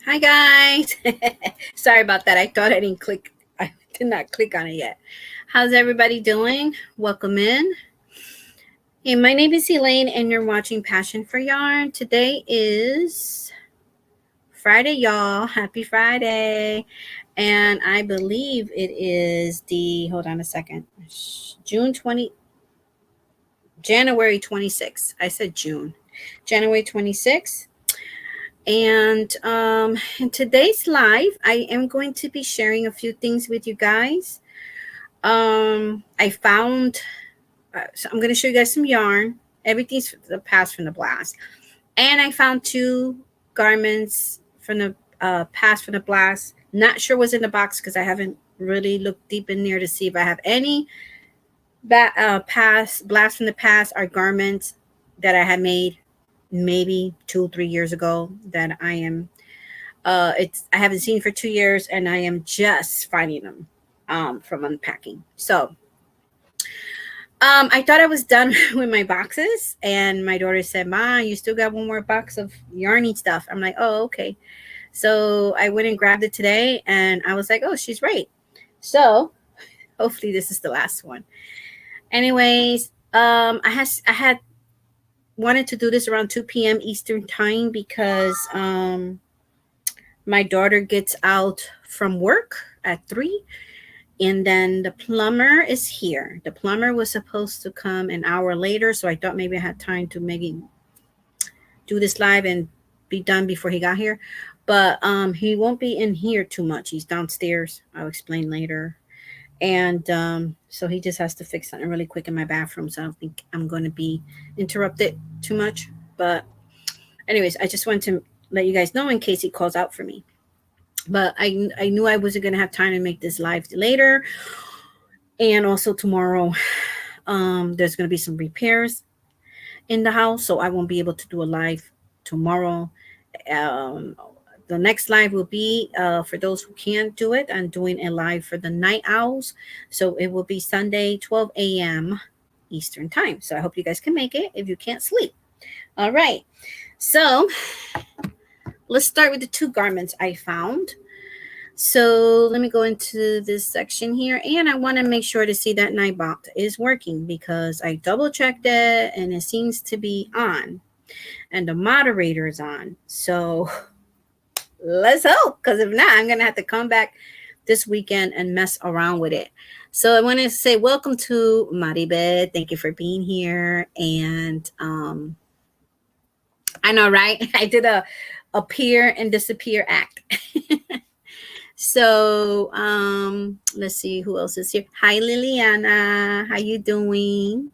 Hi guys. Sorry about that. I thought I didn't click. I did not click on it yet. How's everybody doing? Welcome in. Hey, my name is Elaine and you're watching Passion for Yarn. Today is Friday, y'all. Happy Friday. And I believe it is hold on a second, January 26th. I said June. January 26th. And in today's live, I am going to be sharing a few things with you guys. I found, so I'm going to show you guys some yarn. Everything's the past from the blast. And I found two garments from the past from the blast. Not sure what's in the box because I haven't really looked deep in there to see if I have any past blast from the past are garments that I had made maybe 2-3 years ago that I haven't seen for 2 years and I am just finding them from unpacking. So I thought I was done with my boxes and my daughter said, "Ma, you still got one more box of yarny stuff." I'm like, "Oh, okay." So I went and grabbed it today and I was like, "Oh, she's right." So hopefully this is the last one. Anyways, I had wanted to do this around 2 p.m. Eastern time because my daughter gets out from work at 3, and then the plumber is here. The plumber was supposed to come an hour later, so I thought maybe I had time to maybe do this live and be done before he got here. But he won't be in here too much. He's downstairs. I'll explain later. And so he just has to fix something really quick in my bathroom, so I don't think I'm going to be interrupted too much. But anyways, I just wanted to let you guys know in case he calls out for me. But I knew I wasn't going to have time to make this live later. And also tomorrow, there's going to be some repairs in the house, so I won't be able to do a live tomorrow. The next live will be for those who can't do it. I'm doing a live for the night owls, so it will be Sunday 12 a.m. Eastern time. So I hope you guys can make it if you can't sleep. All right, so let's start with the two garments I found. So let me go into this section here, and I want to make sure to see that Nightbot is working because I double checked it and it seems to be on, and the moderator is on. So let's hope, because if not, I'm gonna have to come back this weekend and mess around with it. So I want to say welcome to Maribeth. Thank you for being here. And I know, right? I did a appear and disappear act. So let's see who else is here. Hi, Liliana. How you doing?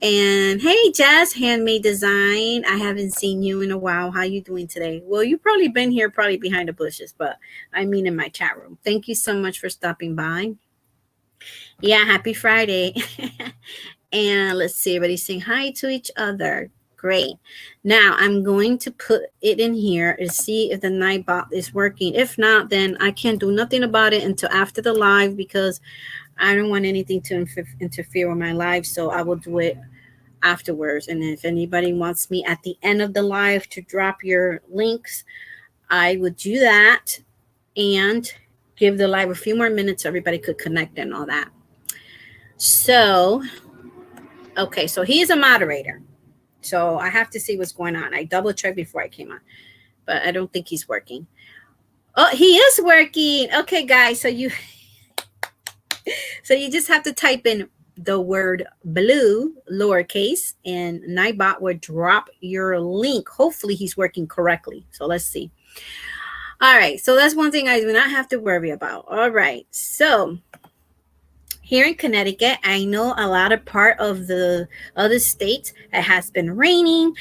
And hey, Jazz, Handmade Design. I haven't seen you in a while. How you doing today? Well, you've probably been here, probably behind the bushes, but I mean in my chat room. Thank you so much for stopping by. Yeah, happy Friday. And let's see, everybody saying hi to each other. Great. Now I'm going to put it in here and see if the Nightbot is working. If not, then I can't do nothing about it until after the live because I don't want anything to interfere with my live. So I will do it afterwards. And if anybody wants me at the end of the live to drop your links, I would do that and give the live a few more minutes so everybody could connect and all that. So, okay, so he is a moderator. So I have to see what's going on. I double checked before I came on, but I don't think he's working. Oh, he is working. Okay, guys. So you just have to type in the word blue, lowercase, and Nightbot will drop your link. Hopefully he's working correctly. So let's see. All right. So that's one thing I do not have to worry about. All right. So here in Connecticut, I know a lot of part of the other states, it has been raining.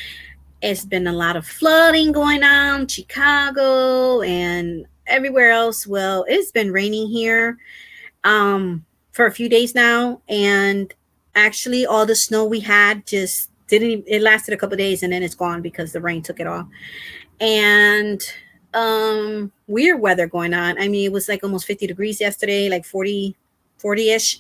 It's been a lot of flooding going on, Chicago and everywhere else. Well, it's been raining here for a few days now. And actually all the snow we had just it lasted a couple of days and then it's gone because the rain took it off. And weird weather going on. I mean, it was like almost 50 degrees yesterday, like 40-ish.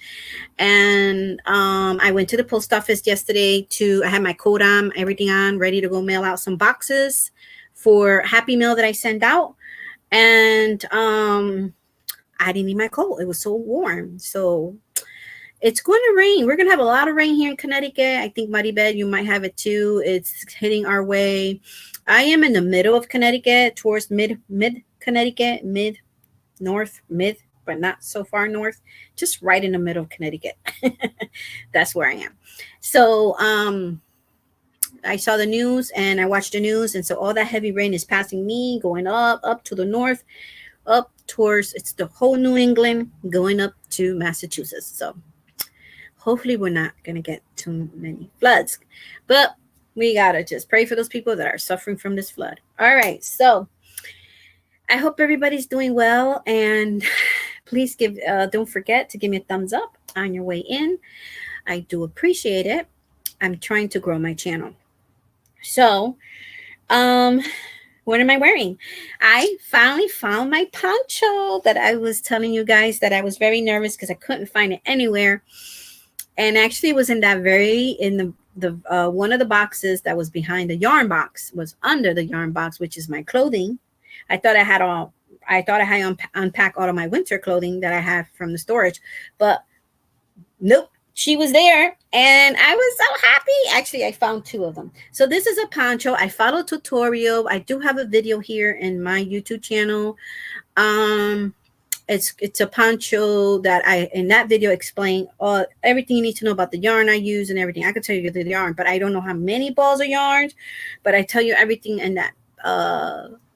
And I went to the post office yesterday I had my coat on, everything on, ready to go mail out some boxes for Happy Mail that I send out. And I didn't need my coat. It was so warm. So it's going to rain. We're going to have a lot of rain here in Connecticut. I think Muddy Bed, you might have it too. It's hitting our way. I am in the middle of Connecticut, towards mid Connecticut, mid north, mid, but not so far north, just right in the middle of Connecticut. That's where I am. So I saw the news and I watched the news, and so all that heavy rain is passing me, going up to the north, up towards, it's the whole New England, going up to Massachusetts. So hopefully we're not going to get too many floods, but we got to just pray for those people that are suffering from this flood. All right. So I hope everybody's doing well, and please don't forget to give me a thumbs up on your way in. I do appreciate it. I'm trying to grow my channel. So, what am I wearing? I finally found my poncho that I was telling you guys that I was very nervous because I couldn't find it anywhere. And actually it was in the one of the boxes that was behind the yarn box, was under the yarn box, which is my clothing. I thought I had unpack all of my winter clothing that I have from the storage, but nope, she was there, and I was so happy. Actually, I found two of them. So this is a poncho. I follow tutorial. I do have a video here in my YouTube channel. It's a poncho that I, in that video, explain everything you need to know about the yarn I use and everything. I could tell you the yarn, but I don't know how many balls of yarn, but I tell you everything in that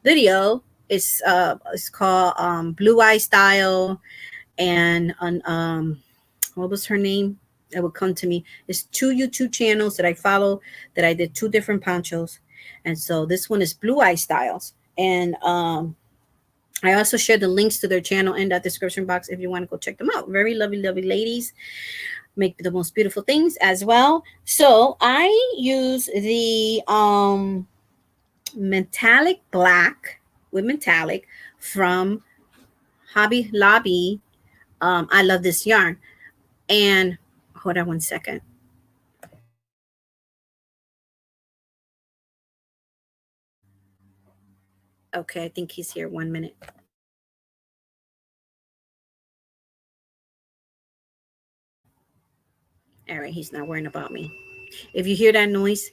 video. It's called Blue Eye Style, and on what was her name? It would come to me. It's two YouTube channels that I follow that I did two different ponchos. And so this one is Blue Eye Styles. And I also share the links to their channel in that description box if you want to go check them out. Very lovely, lovely ladies. Make the most beautiful things as well. So I use the metallic black with metallic from Hobby Lobby. I love this yarn. And hold on one second. Okay, I think he's here. 1 minute. All right, he's not worrying about me. If you hear that noise,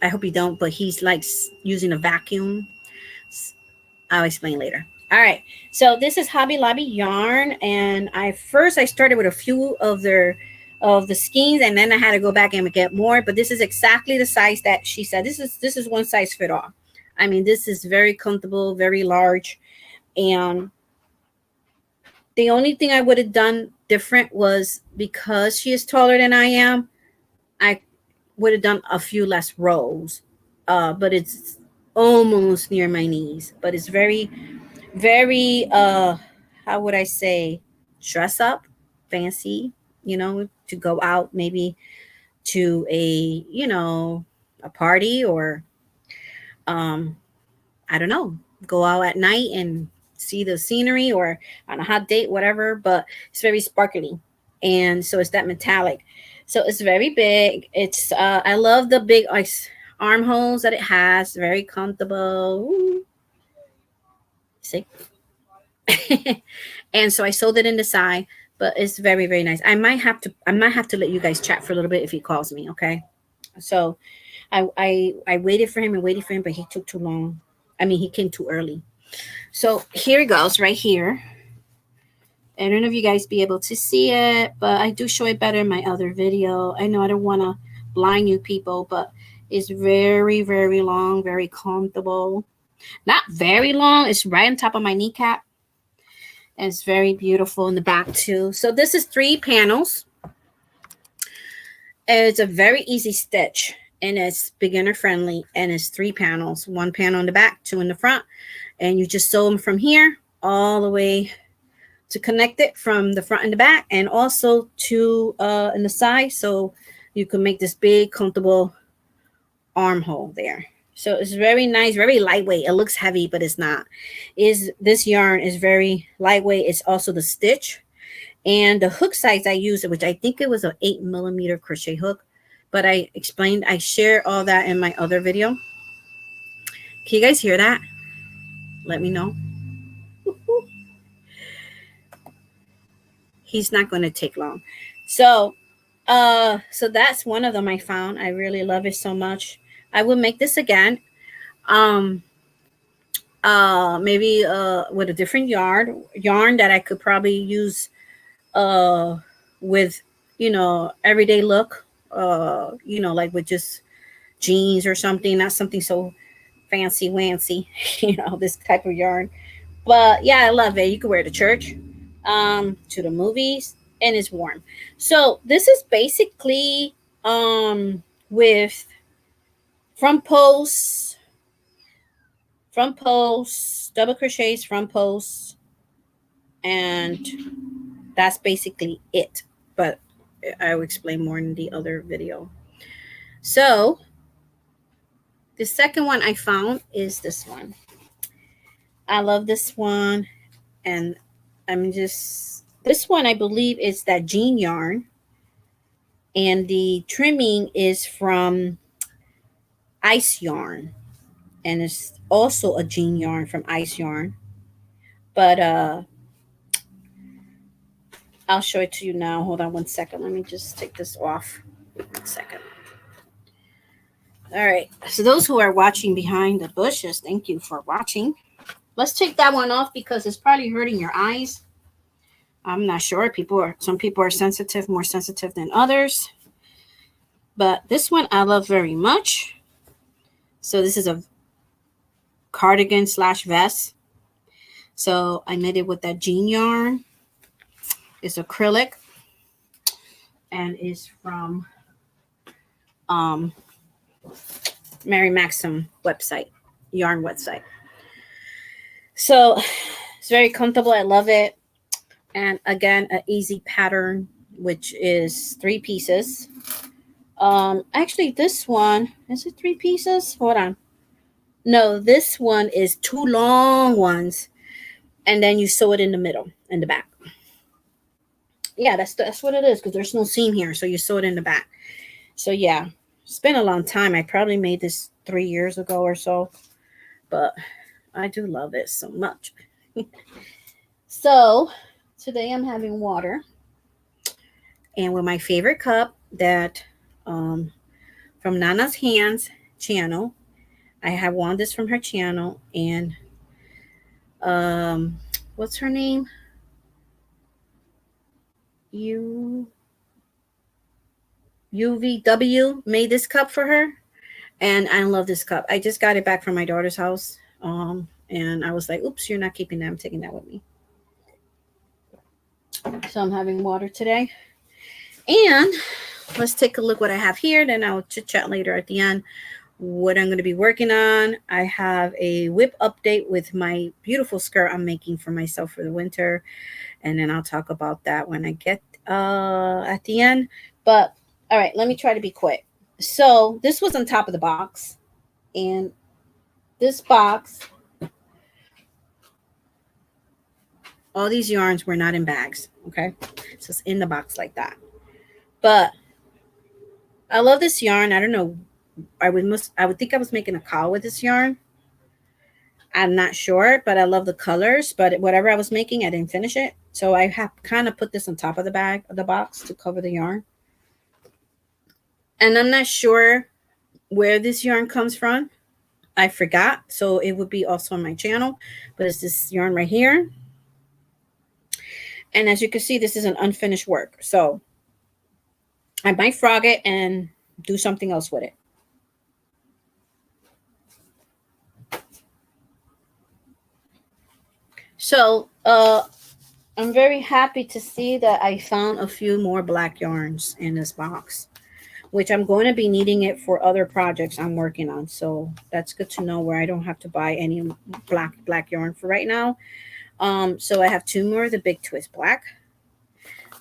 I hope you don't, but he's like using a vacuum. I'll explain later. All right, so this is Hobby Lobby yarn, and I started with a few of the skeins, and then I had to go back and get more. But this is exactly the size that she said. This is one size fit all. I mean, this is very comfortable, very large, and the only thing I would have done different was, because she is taller than I am, I would have done a few less rows. But it's almost near my knees. But it's very, very, how would I say, dress up, fancy, to go out maybe to a party, or, I don't know, go out at night and see the scenery, or on a hot date, whatever. But it's very sparkly, and so it's that metallic. So it's very big. It's I love the big armholes that it has. Very comfortable. Ooh. See. And so I sold it in the side, but it's very, very nice. I might have to let you guys chat for a little bit if he calls me. Okay. So I waited for him and waited for him, but he took too long. I mean, he came too early. So here it goes, right here. I don't know if you guys be able to see it, but I do show it better in my other video. I know I don't want to blind you people, but it's very, very long, very comfortable. Not very long. It's right on top of my kneecap. And it's very beautiful in the back too. So this is 3 panels. It's a very easy stitch, and it's beginner friendly, and it's 3 panels. 1 panel in the back, 2 in the front, and you just sew them from here all the way to connect it from the front and the back, and also to in the side, so you can make this big comfortable armhole there. So it's very nice, very lightweight. It looks heavy, but it's not. This yarn is very lightweight. It's also the stitch and the hook size I used, which I think it was an 8mm crochet hook, but I share all that in my other video. Can you guys hear that? let me know. He's not going to take long. So, so that's one of them I found. I really love it so much. I will make this again. Um, Maybe with a different yarn that I could probably use uh with, everyday look. Like with just jeans or something, not something so fancy wancy, this type of yarn. But yeah, I love it. You can wear it to church, to the movies, and it's warm. So this is basically with front posts, double crochets, front posts, and that's basically it. But I will explain more in the other video. So the second one I found is this one. I love this one, and this one I believe is that jean yarn, and the trimming is from Ice Yarn, and it's also a jean yarn from Ice Yarn. But I'll show it to you now. Hold on one second. Let me just take this off. 1 second. All right. So those who are watching behind the bushes, thank you for watching. Let's take that one off because it's probably hurting your eyes. I'm not sure. Some people are sensitive, more sensitive than others. But this one I love very much. So this is a cardigan / vest. So I made it with that jean yarn. It's acrylic and is from Mary Maxim website, yarn website. So it's very comfortable. I love it. And again, an easy pattern, which is 3 pieces. Actually, this one, is it 3 pieces? Hold on. No, this one is 2 long ones. And then you sew it in the middle, in the back. Yeah, that's what it is, because there's no seam here. So you sew it in the back. So yeah, it's been a long time. I probably made this 3 years ago or so. But I do love it so much. So today I'm having water. And with my favorite cup that from Nana's Hands channel. I have won this from her channel. And what's her name? UVW made this cup for her. And I love this cup. I just got it back from my daughter's house. And I was like, oops, you're not keeping that. I'm taking that with me. So I'm having water today. And let's take a look what I have here. Then I'll chit chat later at the end what I'm going to be working on. I have a whip update with my beautiful skirt I'm making for myself for the winter. And then I'll talk about that when I get at the end. But all right, let me try to be quick. So this was on top of the box. And this box, all these yarns were not in bags. Okay. So it's in the box like that. But I love this yarn. I don't know. I would think I was making a cowl with this yarn. I'm not sure, but I love the colors. But whatever I was making, I didn't finish it. So I have kind of put this on top of the box to cover the yarn. And I'm not sure where this yarn comes from. I forgot. So it would be also on my channel. But it's this yarn right here. And as you can see, this is an unfinished work. So I might frog it and do something else with it. So I'm very happy to see that I found a few more black yarns in this box, which I'm going to be needing it for other projects I'm working on. So that's good to know, where I don't have to buy any black yarn for right now. So I have 2 more of the Big Twist Black.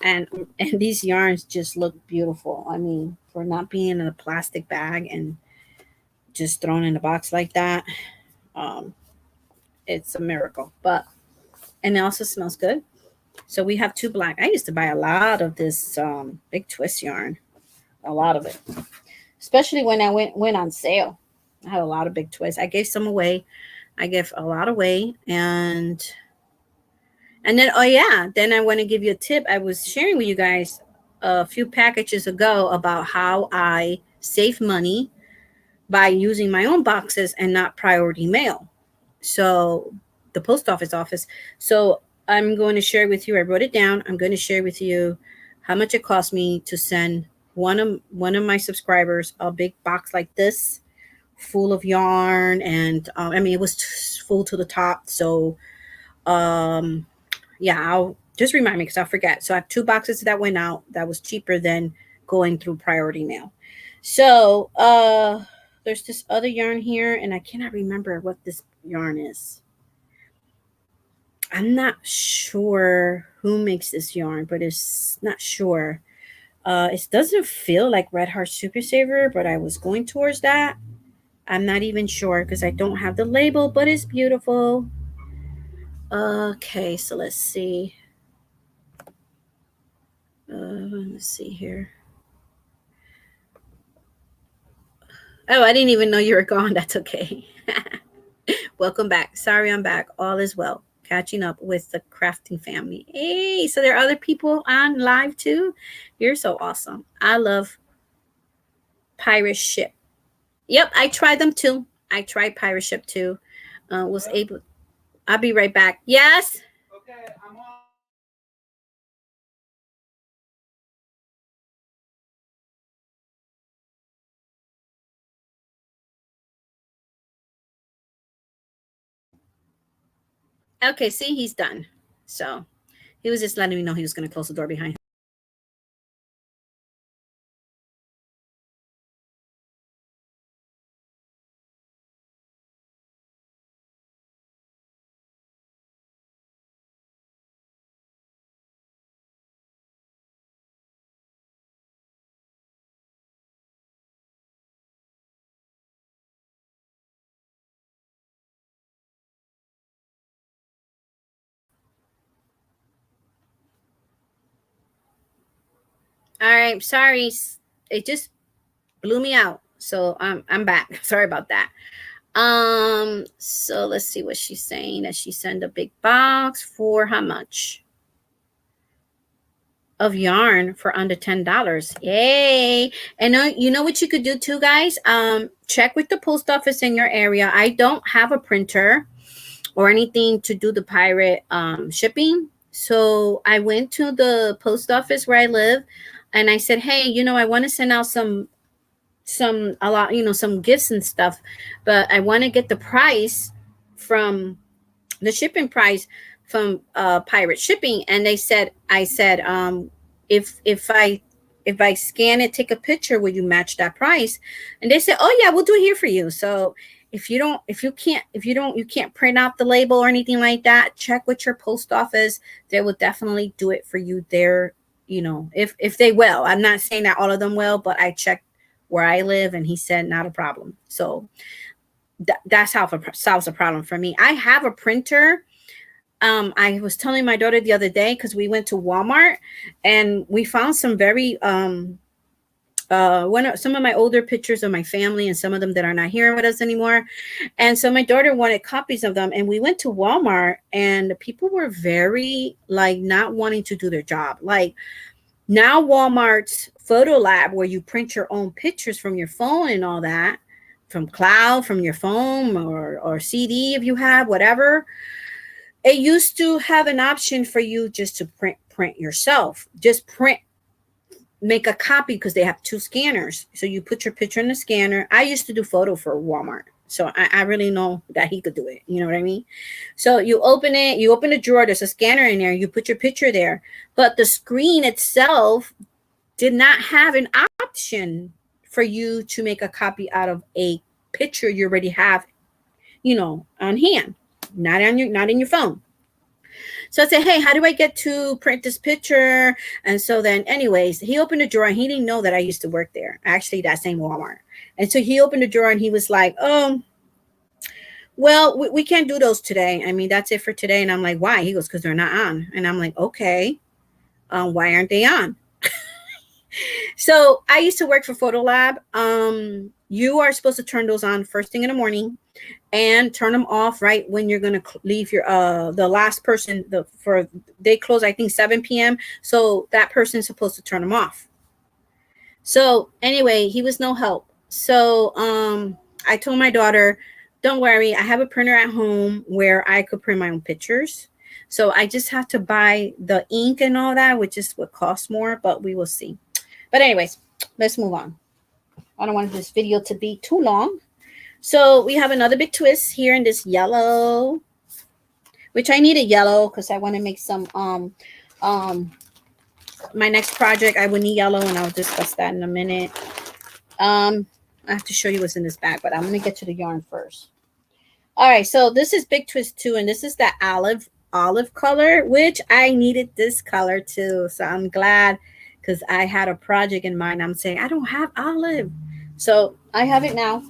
And these yarns just look beautiful. I mean, for not being in a plastic bag and just thrown in a box like that, it's a miracle. And it also smells good. So we have 2 black. I used to buy a lot of this Big Twist yarn, a lot of it, especially when I went on sale. I had a lot of Big Twist. I gave some away. I give a lot away. And then, oh yeah, then I want to give you a tip. I was sharing with you guys a few packages ago about how I save money by using my own boxes and not priority mail. So the post office. So I'm going to share with you. I wrote it down. I'm going to share with you how much it cost me to send one of my subscribers a big box like this, full of yarn, and I mean it was full to the top. So um, yeah, I'll just remind me because I'll forget. So I have two boxes that went out. That was cheaper than going through priority mail. So there's this other yarn here, and I cannot remember what this yarn is. I'm not sure who makes this yarn, but it's not sure. It doesn't feel like Red Heart Super Saver, but I was going towards that. I'm not even sure because I don't have the label, but it's beautiful. Okay, so let's see. Let's see here. Oh, I didn't even know you were gone. That's okay. Welcome back. Sorry, I'm back. All is well. Catching up with the crafting family. Hey, so there are other people on live too. You're so awesome. I love Pirate Ship. Yep, I tried them too. I tried Pirate Ship too. Was able. I'll be right back. Yes. Okay, I'm on. Okay, see, he's done. So he was just letting me know he was going to close the door behind him. All right, sorry. It just blew me out. So I'm back. Sorry about that. So let's see what she's saying. That she sent a big box for how much? Of yarn for under $10. Yay. And you know what you could do too, guys? Check with the post office in your area. I don't have a printer or anything to do the pirate shipping. So I went to the post office where I live and I said, hey, I want to send out a lot, some gifts and stuff, but I want to get the price from the shipping price from pirate shipping. And I said, if I scan it, take a picture, will you match that price? And they said, oh yeah, we'll do it here for you. So you can't print out the label or anything like that, check with your post office. They will definitely do it for you there. If they will. I'm not saying that all of them will, but I checked where I live and he said not a problem. So that's how it solves a problem for me. I have a printer. I was telling my daughter the other day because we went to Walmart and we found some very some of my older pictures of my family and some of them that are not here with us anymore. And so my daughter wanted copies of them, and we went to Walmart and the people were very like not wanting to do their job. Like now Walmart's photo lab where you print your own pictures from your phone and all that, from cloud, from your phone or CD if you have whatever. It used to have an option for you just to print yourself. Just print, make a copy because they have two scanners. So you put your picture in the scanner. I used to do photo for Walmart. So I really know that he could do it. You know what I mean? So you open it, you open a drawer, there's a scanner in there, you put your picture there. But the screen itself did not have an option for you to make a copy out of a picture you already have, on hand, not in your phone. So I said, hey, how do I get to print this picture? And so then, anyways, he opened a drawer and he didn't know that I used to work there. Actually, that same Walmart. And so he opened the drawer and he was like, oh, well, we can't do those today. I mean, that's it for today. And I'm like, why? He goes, because they're not on. And I'm like, okay, why aren't they on? So I used to work for Photo Lab. You are supposed to turn those on first thing in the morning. and turn them off right when you're going to leave your the last person. For they close, I think 7 p.m. So that person's supposed to turn them off. So anyway, he was no help. So I told my daughter, don't worry, I have a printer at home where I could print my own pictures. So I just have to buy the ink and all that, which is what costs more, but we will see. But anyways, let's move on. I don't want this video to be too long. So we have another big twist here in this yellow, which I need a yellow because I want to make some my next project. I will need yellow, and I'll discuss that in a minute. I have to show you what's in this bag, but I'm going to get to the yarn first. All right, so this is Big Twist 2, and this is that olive color, which I needed this color too. So I'm glad because I had a project in mind. I'm saying I don't have olive. So I have it now.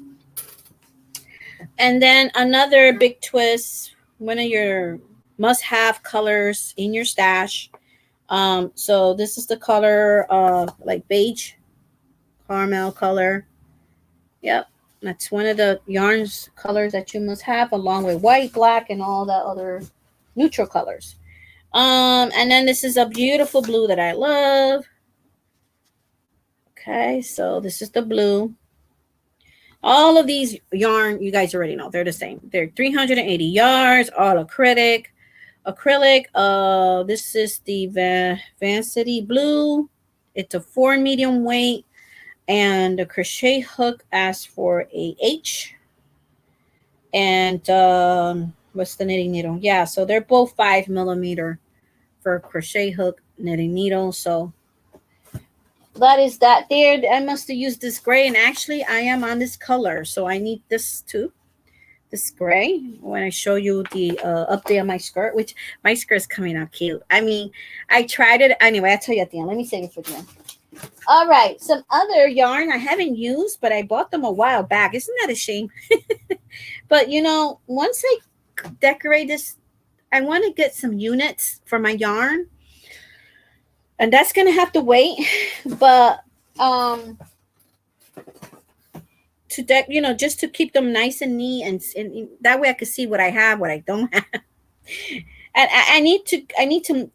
And then another big twist, one of your must-have colors in your stash. So this is the color like beige caramel color. Yep, that's one of the yarns colors that you must have, along with white, black, and all the other neutral colors. And then this is a beautiful blue that I love. Okay, so this is the blue. All of these yarn, you guys already know, they're the same. They're 380 yards, all acrylic. This is the Vancity blue. It's a 4 medium weight, and the crochet hook asks for a H. And what's the knitting needle? Yeah, so they're both 5 millimeter for crochet hook knitting needle. So that is that there. I must have used this gray, and actually I am on this color, so I need this too, this gray, when I show you the update on my skirt, which my skirt is coming out cute. I mean, I tried it anyway. I'll tell you at the end. Let me save it for the end. All right, some other yarn I haven't used, but I bought them a while back. Isn't that a shame? But you know, once I decorate this, I want to get some units for my yarn, and that's gonna have to wait. But to you know, just to keep them nice and neat, and that way I can see what I have, what I don't have. And I need to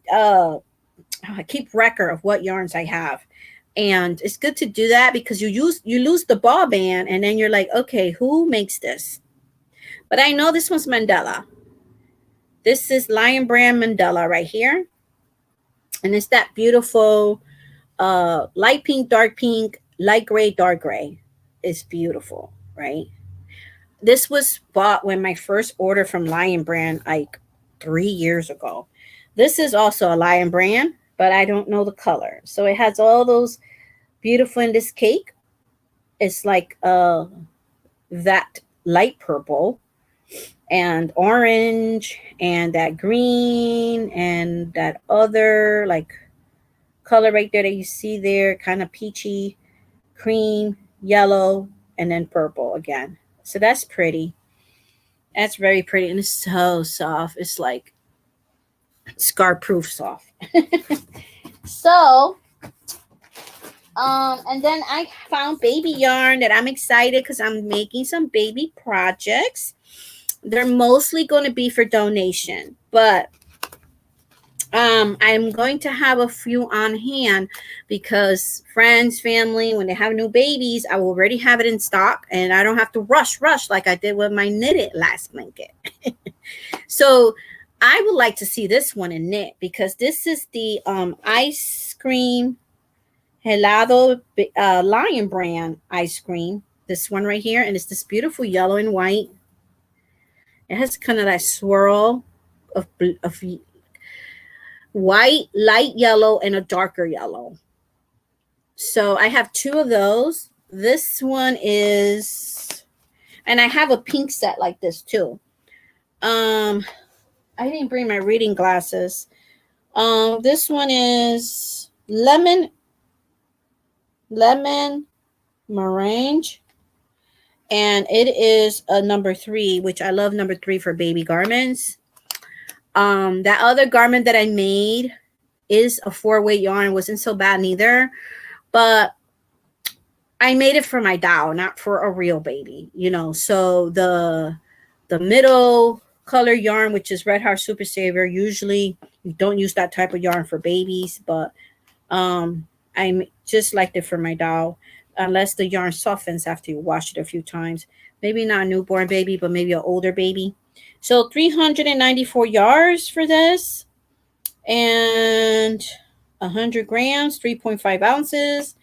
keep record of what yarns I have. And it's good to do that because you lose the ball band, and then you're like, okay, who makes this? But I know this one's Mandela. This is Lion Brand Mandela right here. And it's that beautiful light pink, light gray, dark gray. It's beautiful, right? This was bought when my first order from Lion Brand, like 3 years ago. This is also a Lion Brand, but I don't know the color. So it has all those beautiful in this cake. It's like that light purple and orange and that green and that other like color right there that you see there, kind of peachy, cream, yellow, and then purple again. So that's pretty. That's very pretty, and it's so soft. It's like scar-proof soft. So and then I found baby yarn that I'm excited because I'm making some baby projects. They're mostly going to be for donation, but I'm going to have a few on hand because friends, family, when they have new babies, I will already have it in stock, and I don't have to rush like I did with my knitted last blanket. So I would like to see this one in knit because this is the ice cream helado Lion Brand ice cream. This one right here, and it's this beautiful yellow and white. It has kind of that swirl of white, light yellow, and a darker yellow. So I have 2 of those. This one is, and I have a pink set like this too. I didn't bring my reading glasses. This one is lemon meringue, and it is a number 3, which I love number 3 for baby garments. That other garment that I made is a 4-weight yarn. It wasn't so bad neither, but I made it for my doll, not for a real baby, you know. So the the middle color yarn, which is Red Heart Super Saver. Usually you don't use that type of yarn for babies, but I just liked it for my doll, unless the yarn softens after you wash it a few times. Maybe not a newborn baby, but maybe an older baby. So 394 yards for this, and 100 grams, 3.5 ounces.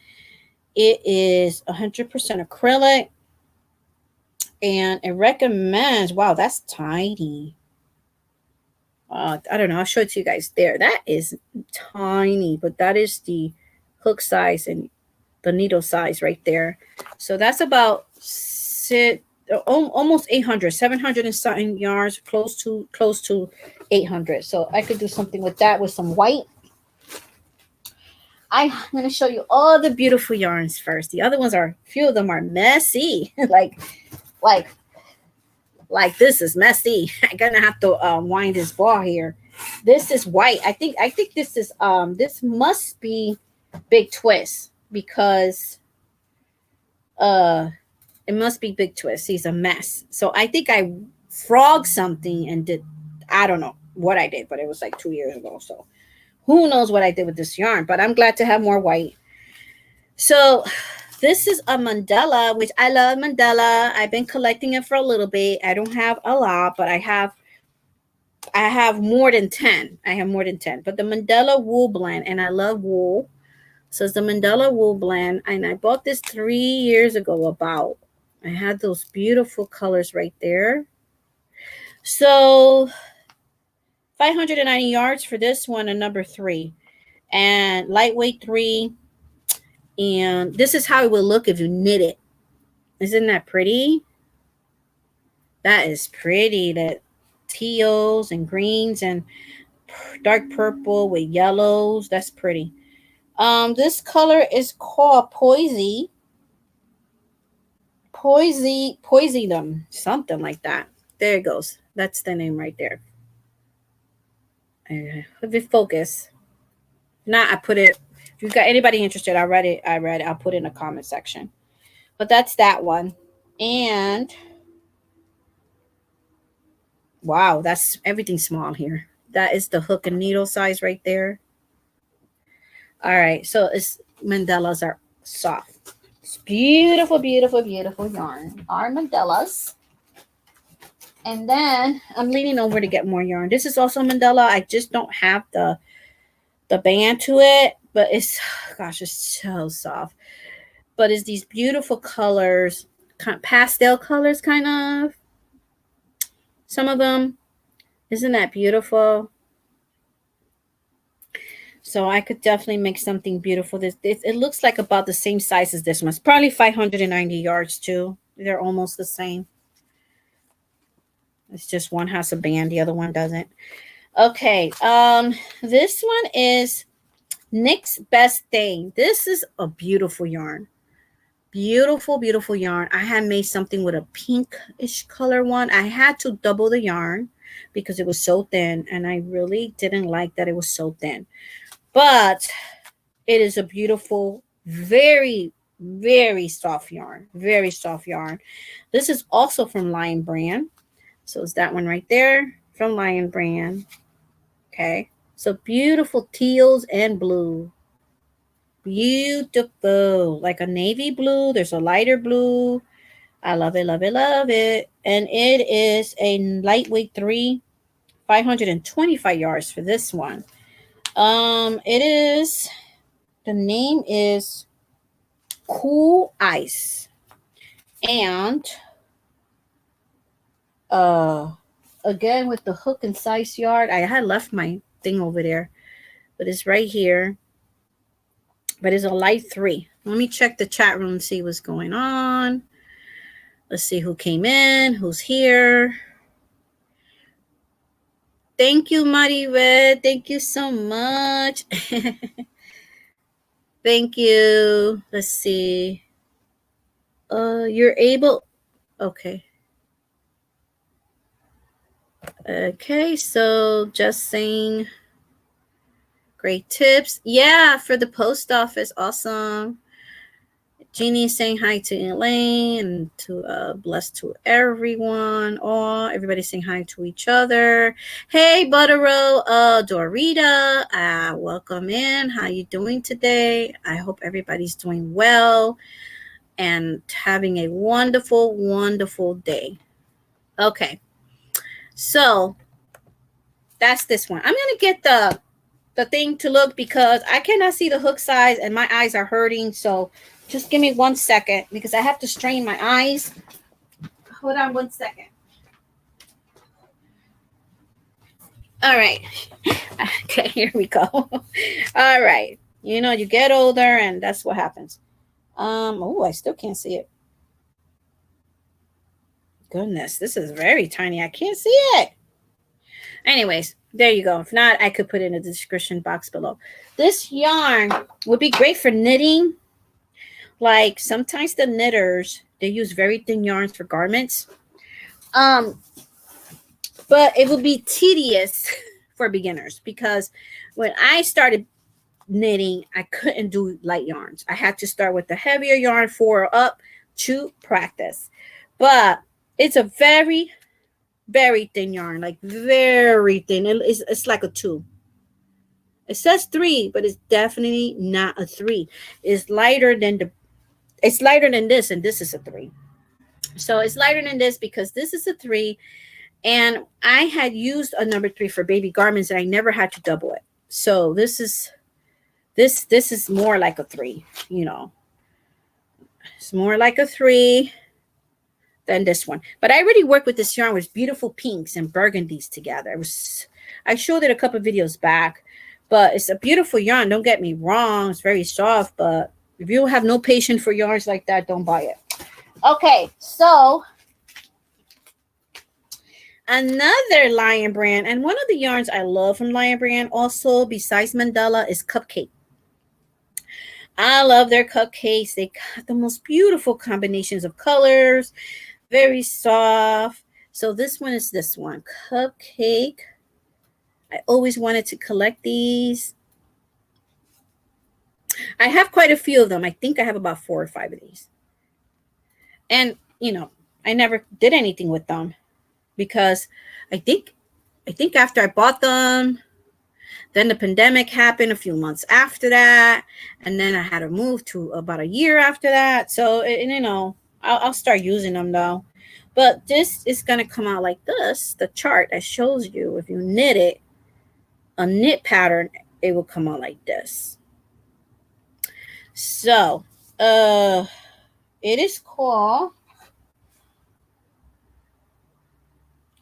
It is 100% acrylic, and it recommends, wow, that's tiny. I don't know. I'll show it to you guys there. That is tiny, but that is the hook size and the needle size right there. So that's about almost 800, 700 and something yards, close to 800. So I could do something with that with some white. I'm going to show you all the beautiful yarns first. The other ones are, a few of them are messy. like this is messy. I'm gonna have to wind this ball here. This is white. I think this is this must be Big Twist, because it must be Big Twist. He's a mess. So I think I frogged something and did, I don't know what I did, but it was like 2 years ago. So who knows what I did with this yarn, but I'm glad to have more white. So this is a mandala, which I love mandala. I've been collecting it for a little bit. I don't have a lot, but I have more than 10. I have more than 10. But the mandala wool blend, and I love wool. So it's the mandala wool blend, and I bought this 3 years ago about. I had those beautiful colors right there. So 590 yards for this one, and number 3. And lightweight 3. And this is how it will look if you knit it. Isn't that pretty? That is pretty. That teals and greens and dark purple with yellows. That's pretty. This color is called Poisydom, something like that. There it goes. That's the name right there. If it focus. Now I put it. If you've got anybody interested, I read it. I'll put it in the comment section. But that's that one. And wow, that's everything small here. That is the hook and needle size right there. All right, so it's mandalas are soft. It's beautiful, beautiful, beautiful yarn. Our mandalas. And then I'm leaning over to get more yarn. This is also mandala. I just don't have the band to it, but it's, gosh, it's so soft. But it's these beautiful colors, kind of pastel colors, kind of. Some of them. Isn't that beautiful? So I could definitely make something beautiful. This it looks like about the same size as this one. It's probably 590 yards too. They're almost the same. It's just one has a band, the other one doesn't. Okay, this one is Nick's Best Thing. This is a beautiful yarn. Beautiful, beautiful yarn. I had made something with a pinkish color one. I had to double the yarn because it was so thin, and I really didn't like that it was so thin. But it is a beautiful, very, very soft yarn. Very soft yarn. This is also from Lion Brand. So it's that one right there from Lion Brand. Okay. So beautiful teals and blue. Beautiful. Like a navy blue. There's a lighter blue. I love it, love it, love it. And it is a lightweight 3, 525 yards for this one. It is, the name is Cool Ice. And again with the hook and size yard, I had left my thing over there, but it's right here. But it's a light 3. Let me check the chat room and see what's going on. Let's see who came in, who's here. Thank you, Mighty Red. Thank you so much. Thank you. Let's see. You're able. Okay. Okay, so just saying. Great tips. Yeah, for the post office. Awesome. Jeannie saying hi to Elaine and to blessed to everyone. Oh, everybody saying hi to each other. Hey, Buttero, Dorita, welcome in. How you doing today? I hope everybody's doing well and having a wonderful, wonderful day. Okay, so that's this one. I'm gonna get the thing to look because I cannot see the hook size and my eyes are hurting. So just give me 1 second because I have to strain my eyes. Hold on 1 second. All right. Okay, here we go. All right. You know, you get older and that's what happens. Oh, I still can't see it. Goodness, this is very tiny. I can't see it. Anyways, there you go. If not, I could put it in the description box below. This yarn would be great for knitting. Like sometimes the knitters, they use very thin yarns for garments. But it would be tedious for beginners because when I started knitting, I couldn't do light yarns. I had to start with the heavier yarn for up to practice. But it's a very, very thin yarn, like very thin. It's like a 2. It says 3, but it's definitely not a 3. It's lighter than this, and this is a 3. So it's lighter than this because this is a 3. And I had used a number 3 for baby garments and I never had to double it. So this is more like a 3, you know. It's more like a 3 than this one. But I already worked with this yarn with beautiful pinks and burgundies together. I showed it a couple of videos back, but it's a beautiful yarn. Don't get me wrong. It's very soft, but if you have no patience for yarns like that, don't buy it. Okay, so another Lion brand, and one of the yarns I love from Lion brand also besides Mandela is Cupcake. I love their cupcakes. They got the most beautiful combinations of colors, very soft. So this one is this one, Cupcake. I always wanted to collect these. I have quite a few of them. I think I have about 4 or 5 of these. And, you know, I never did anything with them because I think after I bought them, then the pandemic happened a few months after that, and then I had to move to about a year after that. So, you know, I'll start using them though. But this is going to come out like this. The chart that shows you if you knit it, a knit pattern, it will come out like this. So, it is called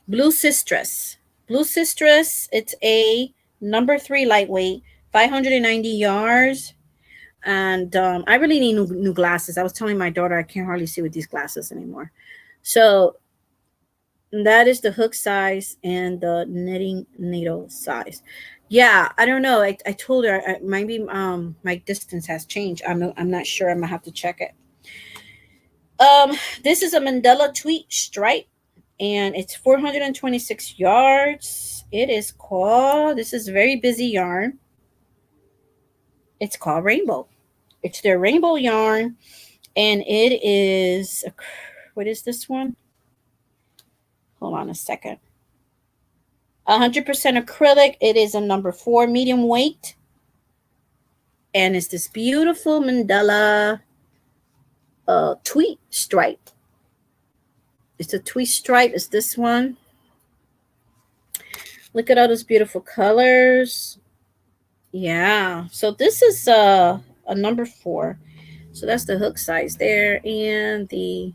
Blue Citrus. Blue Citrus, it's a number 3 lightweight, 590 yards. And I really need new glasses. I was telling my daughter I can't hardly see with these glasses anymore. So that is the hook size and the knitting needle size. Yeah, I don't know. I told her maybe my distance has changed. I'm not sure. I'm gonna have to check it. This is a Mandela Tweet Stripe, and it's 426 yards. It is called, this is very busy yarn. It's called Rainbow. It's their rainbow yarn, and it is, what is this one? Hold on a second. 100% acrylic. It is a number 4 medium weight, and it's this beautiful Mandela tweet stripe. It's a tweet stripe. It's this one. Look at all those beautiful colors. Yeah. So this is a number 4. So that's the hook size there, and the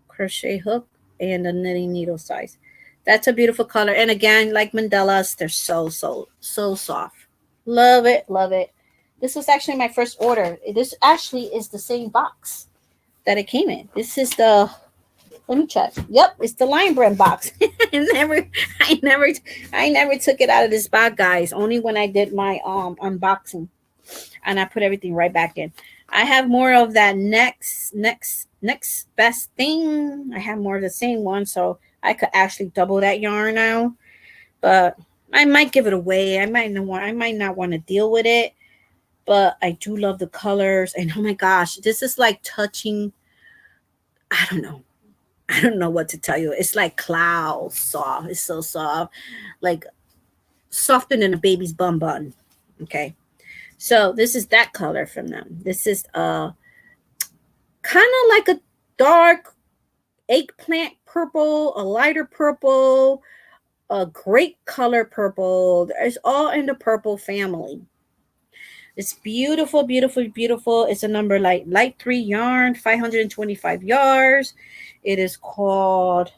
crochet hook and the knitting needle size. That's a beautiful color. And again, like Mandelas, they're so soft. Love it. Love it. This was actually my first order. This actually is the same box that it came in. This is the, let me check. Yep, it's the Lion brand box. I never took it out of this box, guys. Only when I did my unboxing, and I put everything right back in. I have more of that next best thing. I have more of the same one, so I could actually double that yarn now. But I might give it away. I might not want to deal with it. but I do love the colors. And oh my gosh, this is like touching, I don't know. I don't know what to tell you. It's like cloud soft. It's so soft, like softer than a baby's bum bun. Okay. So this is that color from them. This is kind of like a dark eggplant purple, a lighter purple, a great color purple. It's all in the purple family. It's beautiful, beautiful, beautiful. It's a number like light 3 yarn, 525 yards. It is called,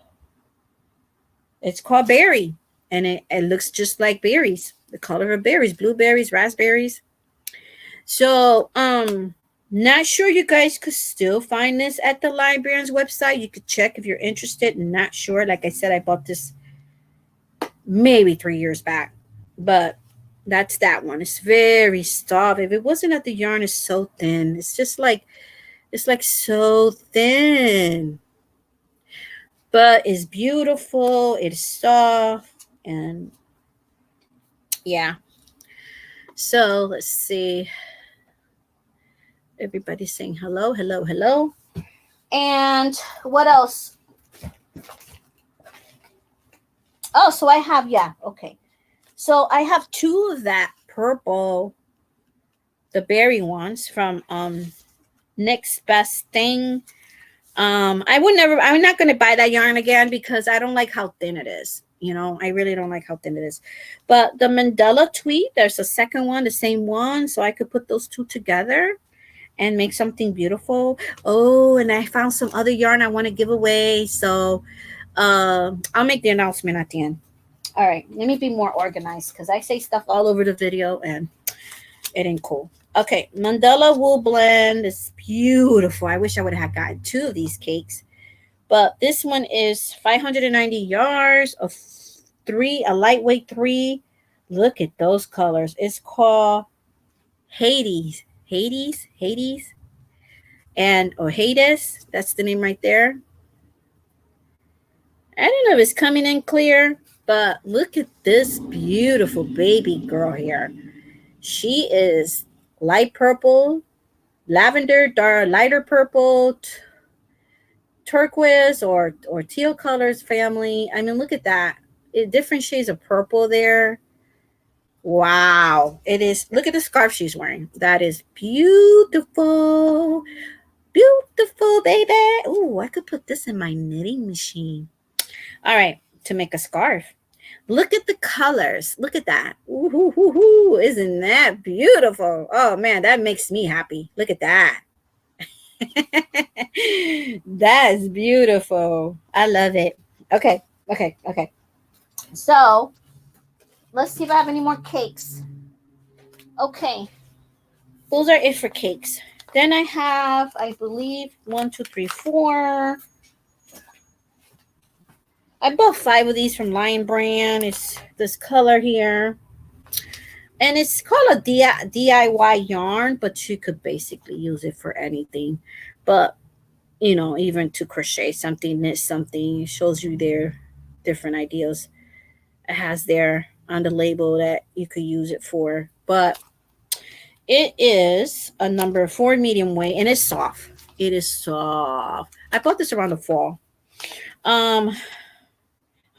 it's called berry, and it looks just like berries. The color of berries, blueberries, raspberries. So not sure you guys could still find this at the librarian's website. You could check if you're interested. Not sure. Like I said, I bought this maybe 3 years back, but that's that one. It's very soft. If it wasn't that the yarn is so thin, it's just like, it's like so thin, but it's beautiful. It's soft, and yeah. So let's see. Everybody's saying hello, hello, hello. And what else? Oh, so I have, yeah, okay. So I have 2 of that purple, the berry ones from Next Best Thing. I'm not going to buy that yarn again because I don't like how thin it is. You know, I really don't like how thin it is. But the Mandela tweed, there's a second one, the same one. So I could put those 2 together and make something beautiful. Oh, and I found some other yarn I want to give away. So I'll make the announcement at the end. All right, let me be more organized because I say stuff all over the video and it ain't cool. Okay, Mandela wool blend is beautiful. I wish I would have gotten 2 of these cakes. But this one is 590 yards of 3, a lightweight 3. Look at those colors. It's called Hades. And or Hades. That's the name right there. I don't know if it's coming in clear, but look at this beautiful baby girl here. She is light purple, lavender, dark, lighter purple, turquoise or teal colors family. I mean, look at that. Different shades of purple there. Wow. It is. Look at the scarf she's wearing. That is beautiful. Beautiful, baby. Ooh, I could put this in my knitting machine. All right, to make a scarf. Look at the colors. Look at that. Ooh, isn't that beautiful? Oh, man, that makes me happy. Look at that. That's beautiful. I love it. Okay. So, let's see if I have any more cakes. Okay. Those are it for cakes. Then I have, I believe, 1, 2, 3, 4. I bought 5 of these from Lion Brand. It's this color here. And it's called a DIY yarn, but you could basically use it for anything. But, you know, even to crochet something, knit something, it shows you their different ideas. It has there on the label that you could use it for. But it is a number 4 medium weight, and it's soft. It is soft. I bought this around the fall.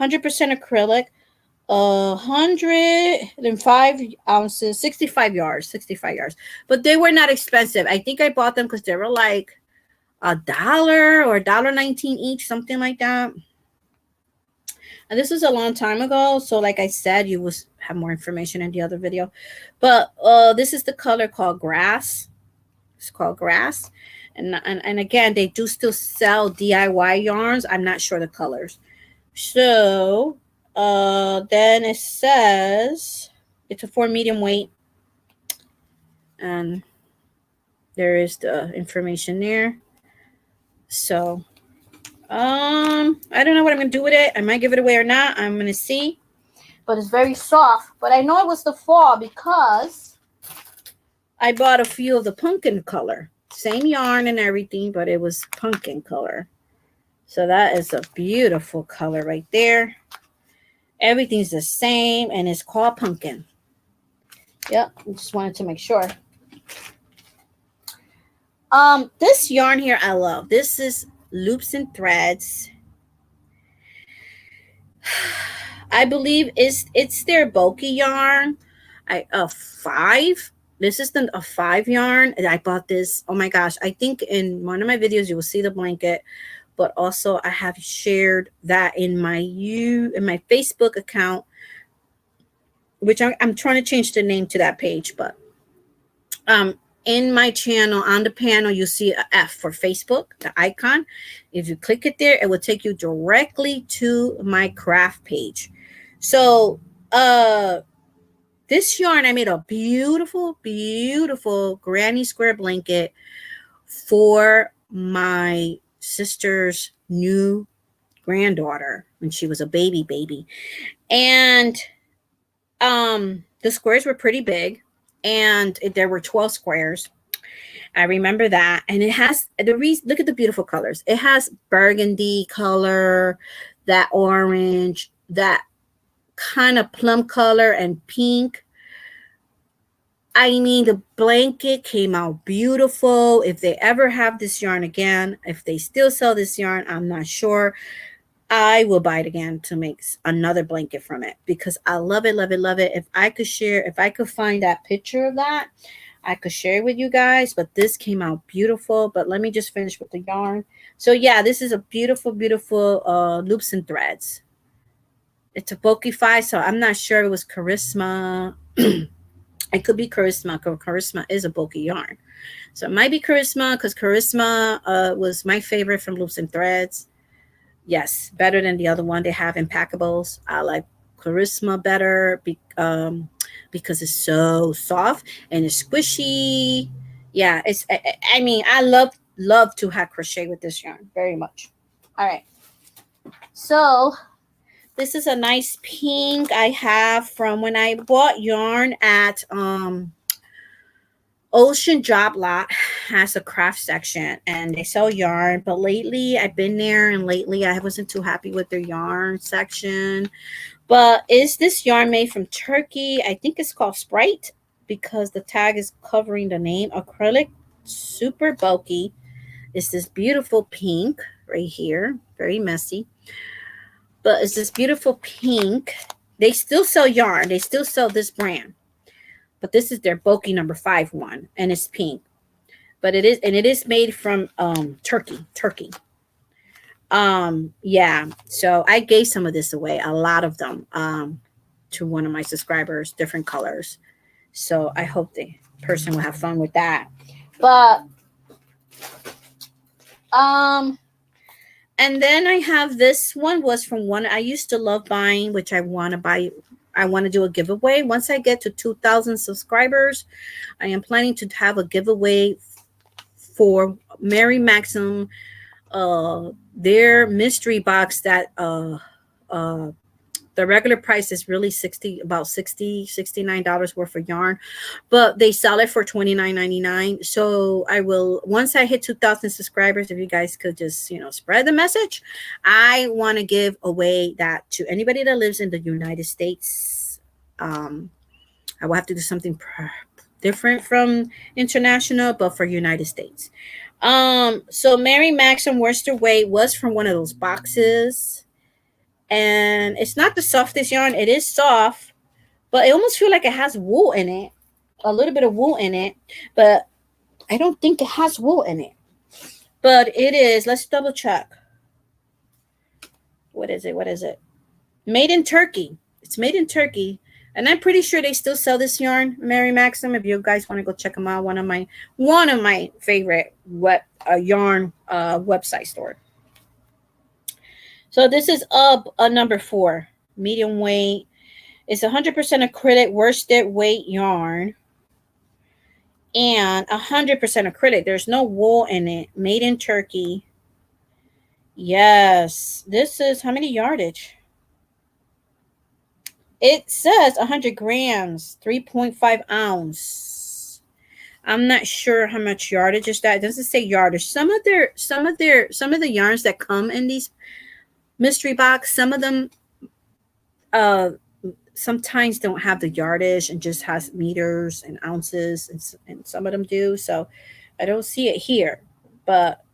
100% acrylic, 105 ounces, 65 yards. But they were not expensive. I think I bought them because they were like $1 or $1.19 each, something like that. And this was a long time ago, so like I said, you will have more information in the other video. But this is the color called Grass. It's called Grass. And again, they do still sell DIY yarns. I'm not sure the colors. So then it says it's a 4 medium weight, and there is the information there. So I don't know what I'm gonna do with it. I might give it away or not. I'm gonna see. But it's very soft. But I know it was the fall because I bought a few of the pumpkin color. Same yarn and everything, but it was pumpkin color. So that is a beautiful color right there. Everything's the same, and it's called pumpkin. Yep, I just wanted to make sure. This yarn here I love. This is Loops and Threads. I believe it's their bulky yarn. A 5. This is a 5 yarn. And I bought this. Oh my gosh. I think in one of my videos you will see the blanket, but also I have shared that in my Facebook account, which I'm trying to change the name to that page, but in my channel, on the panel, you see a F for Facebook, the icon. If you click it there, it will take you directly to my craft page. So this yarn, I made a beautiful, beautiful granny square blanket for my sister's new granddaughter when she was a baby. And the squares were pretty big, and there were 12 squares. I remember that. And it has look at the beautiful colors. It has burgundy color, that orange, that kind of plum color, and pink. I mean, the blanket came out beautiful. If they ever have this yarn again, if they still sell this yarn, I'm not sure. I will buy it again to make another blanket from it because I love it, love it, love it. If I could find that picture of that, I could share it with you guys. But this came out beautiful. But let me just finish with the yarn. So yeah, this is a beautiful, beautiful Loops and Threads. It's a bulky 5, so I'm not sure it was Charisma. It could be Charisma, because Charisma is a bulky yarn. So it might be Charisma, because Charisma was my favorite from Loops and Threads. Yes, better than the other one. They have Impackables. I like Charisma better because it's so soft and it's squishy. Yeah, I mean, I love to have crochet with this yarn very much. All right. So this is a nice pink I have from when I bought yarn at Ocean Job Lot. Has a craft section and they sell yarn, but lately I've been there and lately I wasn't too happy with their yarn section. But is this yarn made from Turkey? I think it's called Sprite because the tag is covering the name. Acrylic, super bulky. It's this beautiful pink right here, very messy. But it's this beautiful pink. They still sell yarn. They still sell this brand. But this is their bulky number 5 one, and it's pink. But it is made from Turkey. Yeah. So I gave some of this away, a lot of them, to one of my subscribers, different colors. So I hope the person will have fun with that. But and then I have this one was from one I used to love buying, which I want to buy. I want to do a giveaway. Once I get to 2,000 subscribers, I am planning to have a giveaway for Mary Maxim, their mystery box that the regular price is really about $69 worth of yarn, but they sell it for $29.99. So I will, once I hit 2,000 subscribers, if you guys could just, spread the message, I want to give away that to anybody that lives in the United States. I will have to do something different from international, but for United States. So Mary Maxim Worsted Weight was from one of those boxes. And it's not the softest yarn. It is soft, but it almost feels like it has wool in it. A little bit of wool in it. But I don't think it has wool in it. But it is. Let's double check. What is it? Made in Turkey. It's made in Turkey. And I'm pretty sure they still sell this yarn, Mary Maxim. If you guys want to go check them out, one of my favorite yarn website store. So this is a number 4, medium weight. It's 100% acrylic worsted weight yarn. And 100% acrylic. There's no wool in it. Made in Turkey. Yes. This is how many yardage? It says 100 grams, 3.5 ounce. I'm not sure how much yardage is that. It doesn't say yardage. Some of the yarns that come in these mystery box, some of them sometimes don't have the yardage and just has meters and ounces, and some of them do. So I don't see it here. But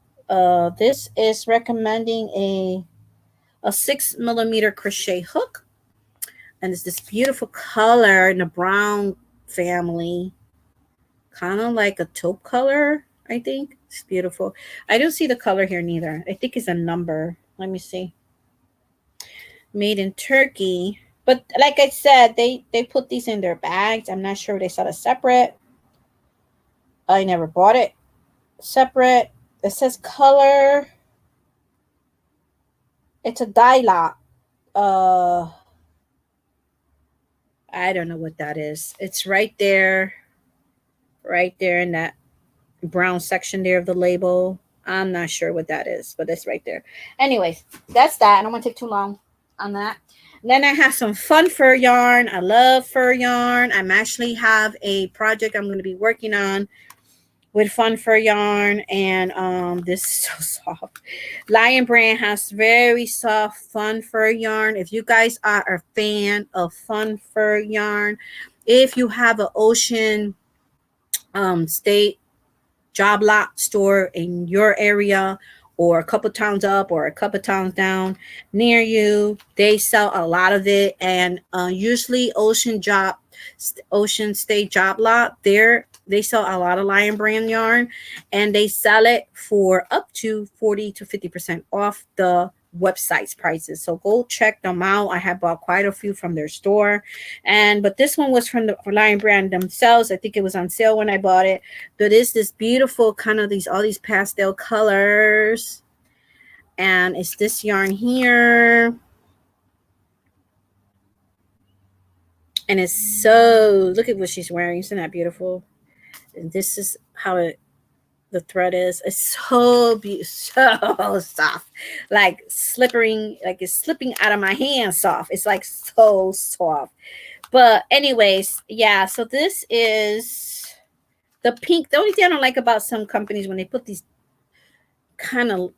this is recommending a 6 millimeter crochet hook, and it's this beautiful color in the brown family, kind of like a taupe color. I think it's beautiful. I don't see the color here neither. I think it's a number. Let me see. Made in Turkey. But like I said, they put these in their bags. I'm not sure they sell it separate. I never bought it separate. It says color. It's a dye lot. I don't know what that is. It's right there in that brown section there of the label. I'm not sure what that is, but it's right there. Anyways, that's that. I don't want to take too long on that. And then I have some fun fur yarn. I love fur yarn. I'm actually have a project I'm going to be working on with fun fur yarn, and this is so soft. Lion Brand has very soft fun fur yarn. If you guys are a fan of fun fur yarn, if you have an Ocean State job lot store in your area, or a couple towns up or a couple towns down near you, they sell a lot of it. And usually Ocean State job lot, they sell a lot of Lion Brand yarn, and they sell it for up to 40 to 50% off the website's prices. So go check them out. I have bought quite a few from their store, but this one was from the Lion Brand themselves. I think it was on sale when I bought it. But it's this beautiful kind of all these pastel colors, and it's this yarn here, and it's so, look at what she's wearing. Isn't that beautiful? And this is how the thread is. It's so so soft, like slippery, like it's slipping out of my hand soft. It's like so soft. But anyways, yeah, so this is the pink. The only thing I don't like about some companies, when they put these kind of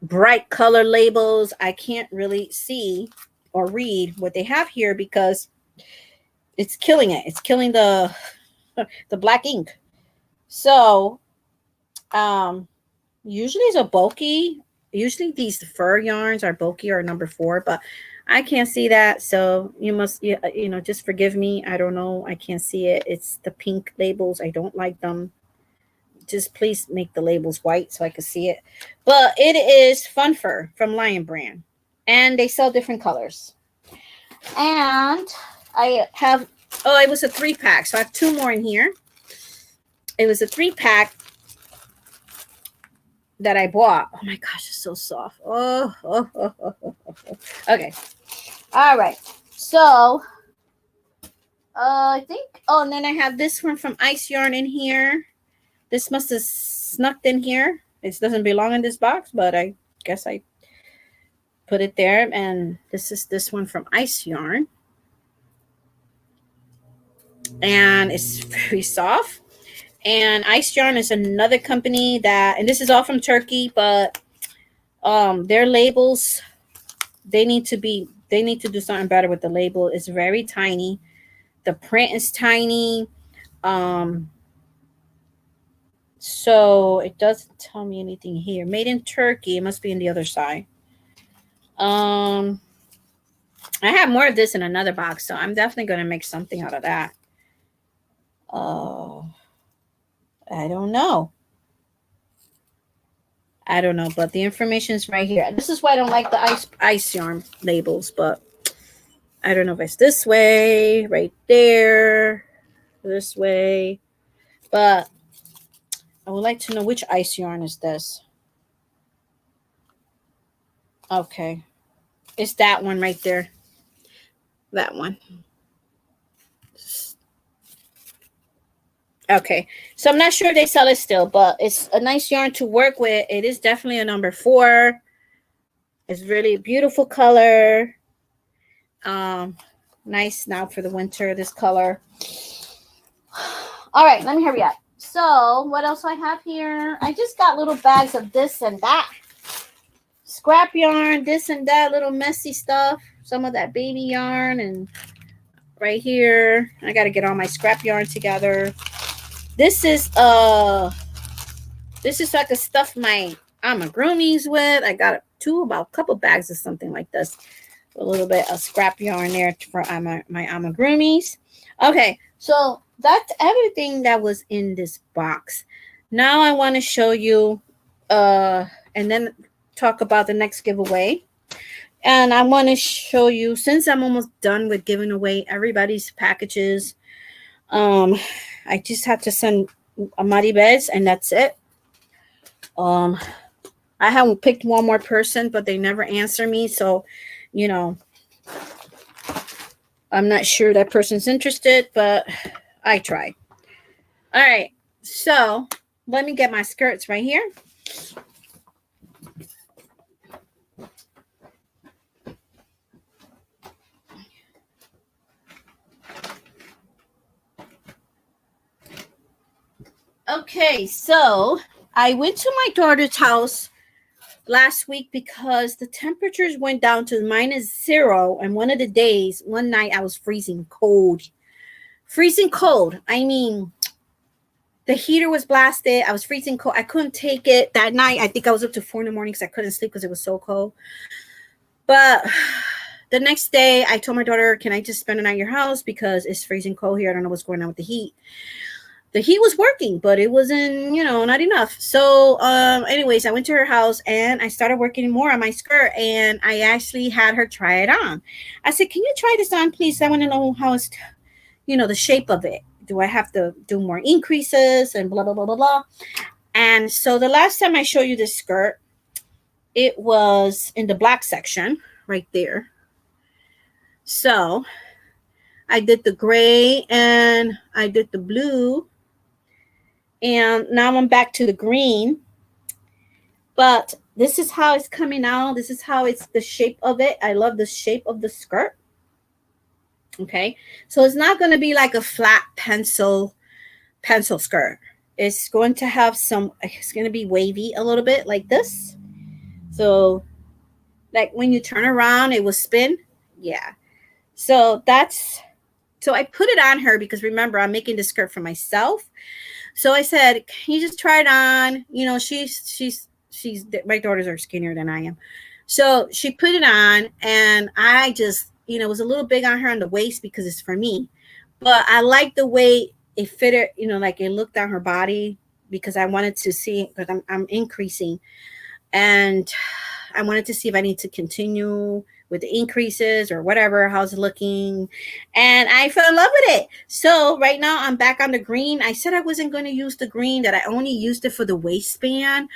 bright color labels, I can't really see or read what they have here, because it's killing it. It's killing the black ink. So usually it's a bulky. Usually these fur yarns are bulky or number 4, but I can't see that. So you must, just forgive me. I don't know. I can't see it. It's the pink labels. I don't like them. Just please make the labels white so I can see it. But it is Fun Fur from Lion Brand, and they sell different colors. And I have, it was a 3-pack. So I have 2 more in here. It was a 3-pack that I bought. Oh my gosh, it's so soft. Oh. Okay. All right. So I think, and then I have this one from Ice Yarn in here. This must have snuck in here. It doesn't belong in this box, but I guess I put it there. And this is this one from Ice Yarn, and it's very soft. And Ice Yarn is another company that, and this is all from Turkey, but their labels, they need to do something better with the label. It's very tiny. The print is tiny. So it doesn't tell me anything here. Made in Turkey. It must be in the other side. I have more of this in another box, so I'm definitely going to make something out of that. I don't know. But the information is right here. This is why I don't like the ice yarn labels, but I don't know if it's this way, right there, this way. But I would like to know which ice yarn is this. Okay. It's that one right there. That one. Okay. So I'm not sure they sell it still, but it's a nice yarn to work with. It is definitely a number 4. It's really beautiful color. Nice now for the winter, this color. All right, let me hurry up. So what else I have here? I just got little bags of this and that. Scrap yarn, this and that, little messy stuff. Some of that baby yarn, and right here. I got to get all my scrap yarn together. This is so I can stuff my amigurumis with. I got about a couple bags of something like this. A little bit of scrap yarn there for my amigurumis. Okay, so that's everything that was in this box. Now I want to show you and then talk about the next giveaway. And I want to show you, since I'm almost done with giving away everybody's packages, I just have to send Amari Beds and that's it. I haven't picked one more person, but they never answer me. So, you know, I'm not sure that person's interested, but I try. All right. So let me get my skirts right here. Okay. So I went to my daughter's house last week because the temperatures went down to -0. And one of the days, one night, I was freezing cold. Freezing cold. I mean, the heater was blasted. I was freezing cold. I couldn't take it that night. I think I was up to 4 in the morning because I couldn't sleep because it was so cold. But the next day, I told my daughter, can I just spend the night at your house because it's freezing cold here. I don't know what's going on with the heat. The heat was working, but it wasn't, not enough. So anyways, I went to her house and I started working more on my skirt, and I actually had her try it on. I said, can you try this on, please? I want to know how it's, the shape of it. Do I have to do more increases and blah, blah, blah, blah, blah. And so the last time I showed you this skirt, it was in the black section right there. So I did the gray and I did the blue. And now I'm back to the green. But this is how it's coming out. This is how it's the shape of it. I love the shape of the skirt. Okay. So it's not going to be like a flat pencil skirt. It's going to have it's going to be wavy a little bit like this. So like when you turn around, it will spin. Yeah. So I put it on her because remember, I'm making the skirt for myself. So I said, can you just try it on? She's my daughters are skinnier than I am. So she put it on and I just, it was a little big on her on the waist because it's for me. But I like the way it fitted, like it looked on her body because I wanted to see, because I'm increasing. And I wanted to see if I need to continue with the increases or whatever, how's it looking. And I fell in love with it. So right now I'm back on the green. I said I wasn't going to use the green, that I only used it for the waistband.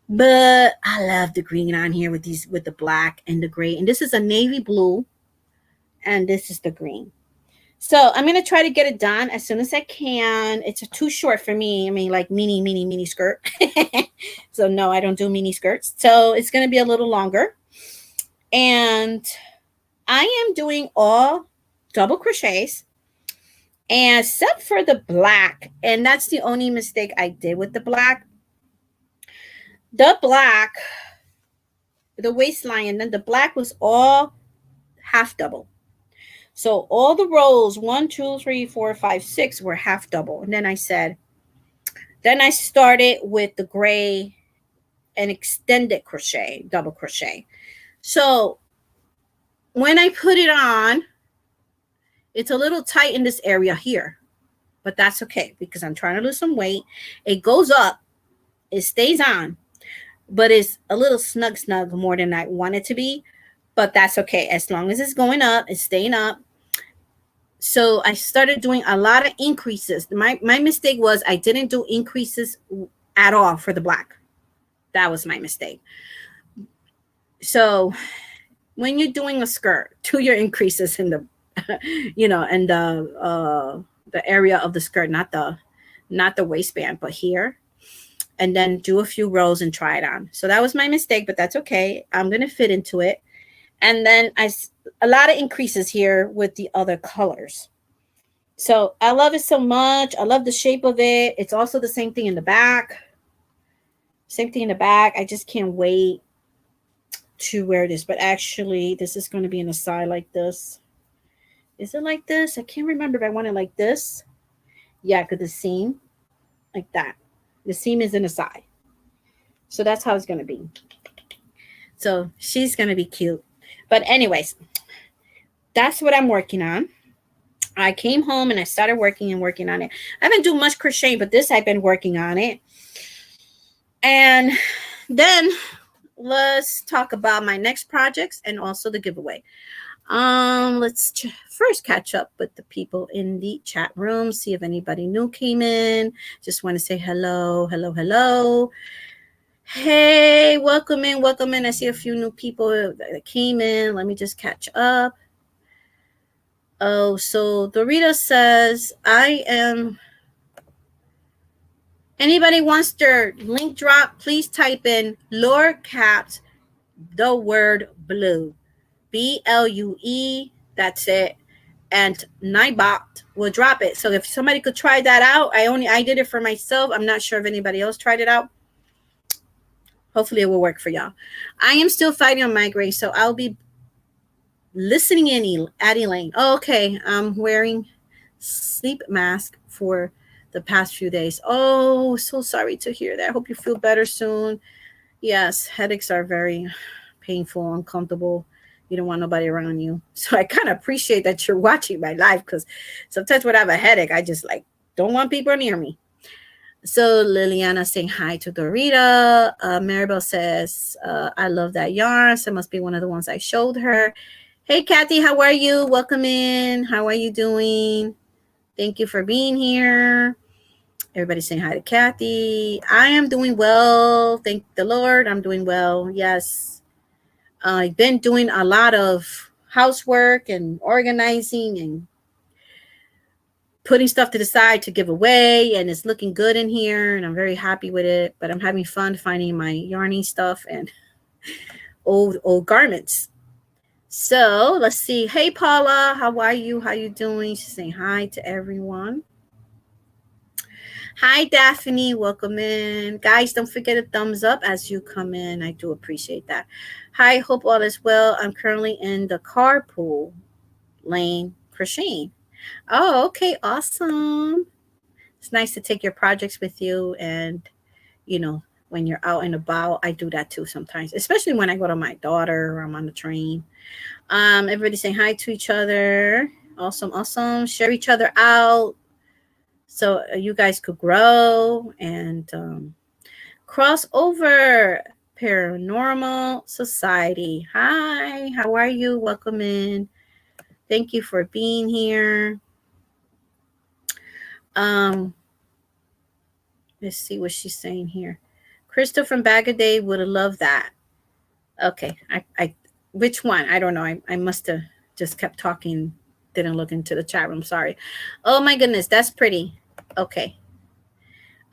But I love the green on here with the black and the gray. And this is a navy blue. And this is the green. So I'm going to try to get it done as soon as I can. It's too short for me. I mean, like mini skirt. So no, I don't do mini skirts. So it's going to be a little longer. And I am doing all double crochets, and except for the black. And that's the only mistake I did with the black. The black, the waistline, and then the black was all half double. So all the rows, 1, 2, 3, 4, 5, 6 were half double. And then I started with the gray and extended crochet, double crochet. So when I put it on, it's a little tight in this area here, but that's okay because I'm trying to lose some weight. It goes up, it stays on, but it's a little snug more than I want it to be, but that's okay. As long as it's going up, it's staying up. So I started doing a lot of increases. My mistake was I didn't do increases at all for the black. That was my mistake. So when you're doing a skirt, do your increases in the, in the area of the skirt, not the waistband, but here, and then do a few rows and try it on. So that was my mistake, but that's okay. I'm going to fit into it. And then a lot of increases here with the other colors. So I love it so much. I love the shape of it. It's also the same thing in the back. Same thing in the back. I just can't wait to wear this. But actually, this is going to be in the side like this. Is it like this? I can't remember if I want it like this. Yeah, because the seam, like that. The seam is in the side. So that's how it's going to be. So she's going to be cute. But anyways, that's what I'm working on. I came home and I started working on it. I haven't done much crocheting, but this I've been working on it. And then let's talk about my next projects and also the giveaway. Let's first catch up with the people in the chat room, see if anybody new came in. Just want to say hello, hello, hello. Hey, welcome in, welcome in. I see a few new people that came in. Let me just catch up. Oh, so Dorita says, I am. Anybody wants their link drop, please type in lower caps, the word blue. BLUE, that's it. And Nightbot will drop it. So if somebody could try that out, I did it for myself. I'm not sure if anybody else tried it out. Hopefully it will work for y'all. I am still fighting on migraine, so I'll be listening in at Elaine. Oh, okay. I'm wearing sleep mask for the past few days. Oh, so sorry to hear that. I hope you feel better soon. Yes, headaches are very painful, uncomfortable. You don't want nobody around you. So I kind of appreciate that you're watching my live, because sometimes when I have a headache, I just don't want people near me. So Liliana saying hi to Dorita. Maribel says, I love that yarn. So it must be one of the ones I showed her. Hey, Kathy, how are you? Welcome in. How are you doing? Thank you for being here. Everybody saying hi to Kathy. I am doing well. Thank the Lord. I'm doing well. Yes. I've been doing a lot of housework and organizing and putting stuff to the side to give away, and it's looking good in here, and I'm very happy with it. But I'm having fun finding my yarning stuff and old garments. So let's see. Hey, Paula, how are you? How you doing? She's saying hi to everyone. Hi, Daphne. Welcome in. Guys, don't forget a thumbs up as you come in. I do appreciate that. Hi, hope all is well. I'm currently in the carpool lane crocheting. Oh, okay. Awesome. It's nice to take your projects with you. And, when you're out and about, I do that too sometimes, especially when I go to my daughter or I'm on the train. Everybody saying hi to each other. Awesome, awesome. Share each other out so you guys could grow and cross over. Paranormal Society. Hi, how are you? Welcome in. Thank you for being here. Let's see what she's saying here. Crystal from Bagaday would have loved that. Okay, I which one? I don't know. I must have just kept talking. Didn't look into the chat room. Sorry. Oh my goodness, that's pretty. Okay.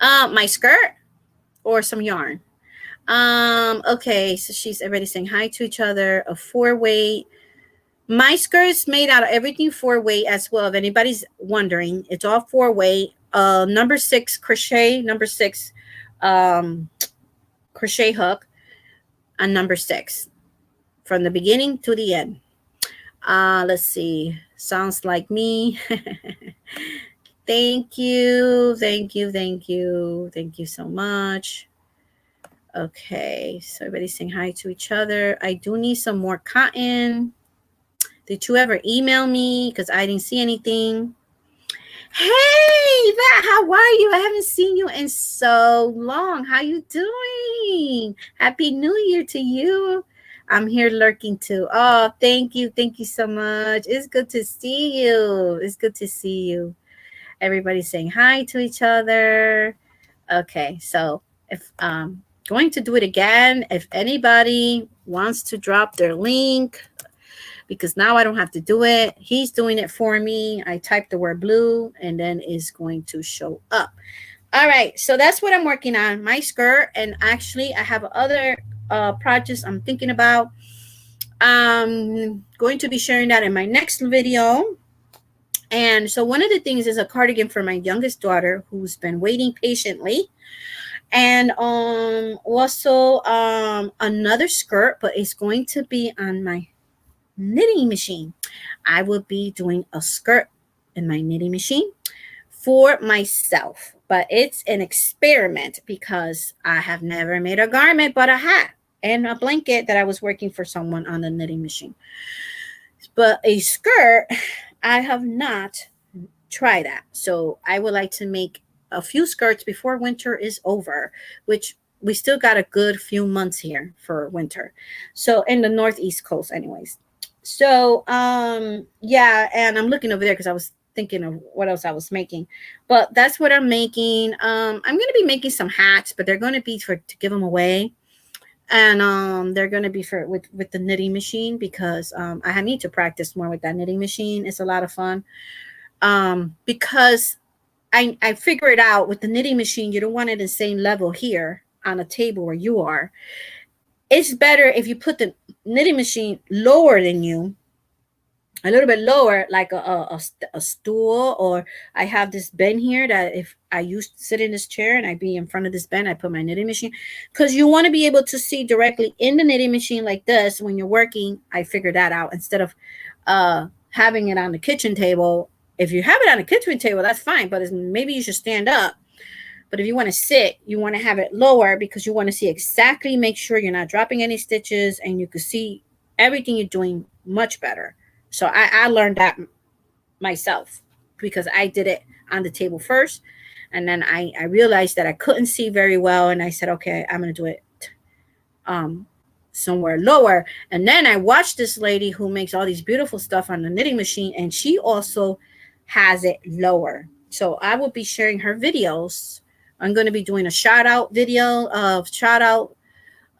My skirt or some yarn. Okay, so she's already saying hi to each other. A 4-weight. My skirt is made out of everything 4-weight as well. If anybody's wondering, it's all 4-weight. Number 6 crochet, number 6 crochet hook, and number 6 from the beginning to the end. Let's see. Sounds like me. Thank you. Thank you. Thank you. Thank you so much. Okay, so everybody's saying hi to each other. I do need some more cotton. Did you ever email me? Because I didn't see anything. Hey, Vat, how are you? I haven't seen you in so long. How you doing? Happy New Year to you. I'm here lurking too. Oh, thank you. Thank you so much. It's good to see you. It's good to see you. Everybody's saying hi to each other. Okay, so if going to do it again, if anybody wants to drop their link, because now I don't have to do it. He's doing it for me. I typed the word blue and then it's going to show up. All right, so that's what I'm working on, my skirt. And actually I have other projects I'm thinking about. I'm going to be sharing that in my next video. And so one of the things is a cardigan for my youngest daughter who's been waiting patiently. And also another skirt, but it's going to be on my knitting machine. I will be doing a skirt in my knitting machine for myself. But it's an experiment because I have never made a garment but a hat and a blanket that I was working for someone on the knitting machine. But a skirt, I have not tried that. So I would like to make a few skirts before winter is over, which we still got a good few months here for winter. So in the northeast coast, anyways. So yeah, and I'm looking over there because I was thinking of what else I was making. But that's what I'm making. I'm gonna be making some hats, but they're gonna be for to give them away. And they're gonna be for with the knitting machine because I need to practice more with that knitting machine. It's a lot of fun. Because I figure it out with the knitting machine, you don't want it the same level here on a table where you are. It's better if you put the knitting machine lower than you, a little bit lower, like a stool, or I have this bin here that if I used to sit in this chair and I be in front of this bin, I put my knitting machine because you want to be able to see directly in the knitting machine like this when you're working. I figured that out instead of having it on the kitchen table. If you have it on the kitchen table, that's fine, but maybe you should stand up. But if you want to sit, you want to have it lower because you want to see exactly, make sure you're not dropping any stitches and you can see everything you're doing much better. So I learned that myself because I did it on the table first. And then I realized that I couldn't see very well. And I said, okay, I'm going to do it um, somewhere lower. And then I watched this lady who makes all these beautiful stuff on the knitting machine. And she also has it lower. So I will be sharing her videos. I'm going to be doing a shout out video of shout out.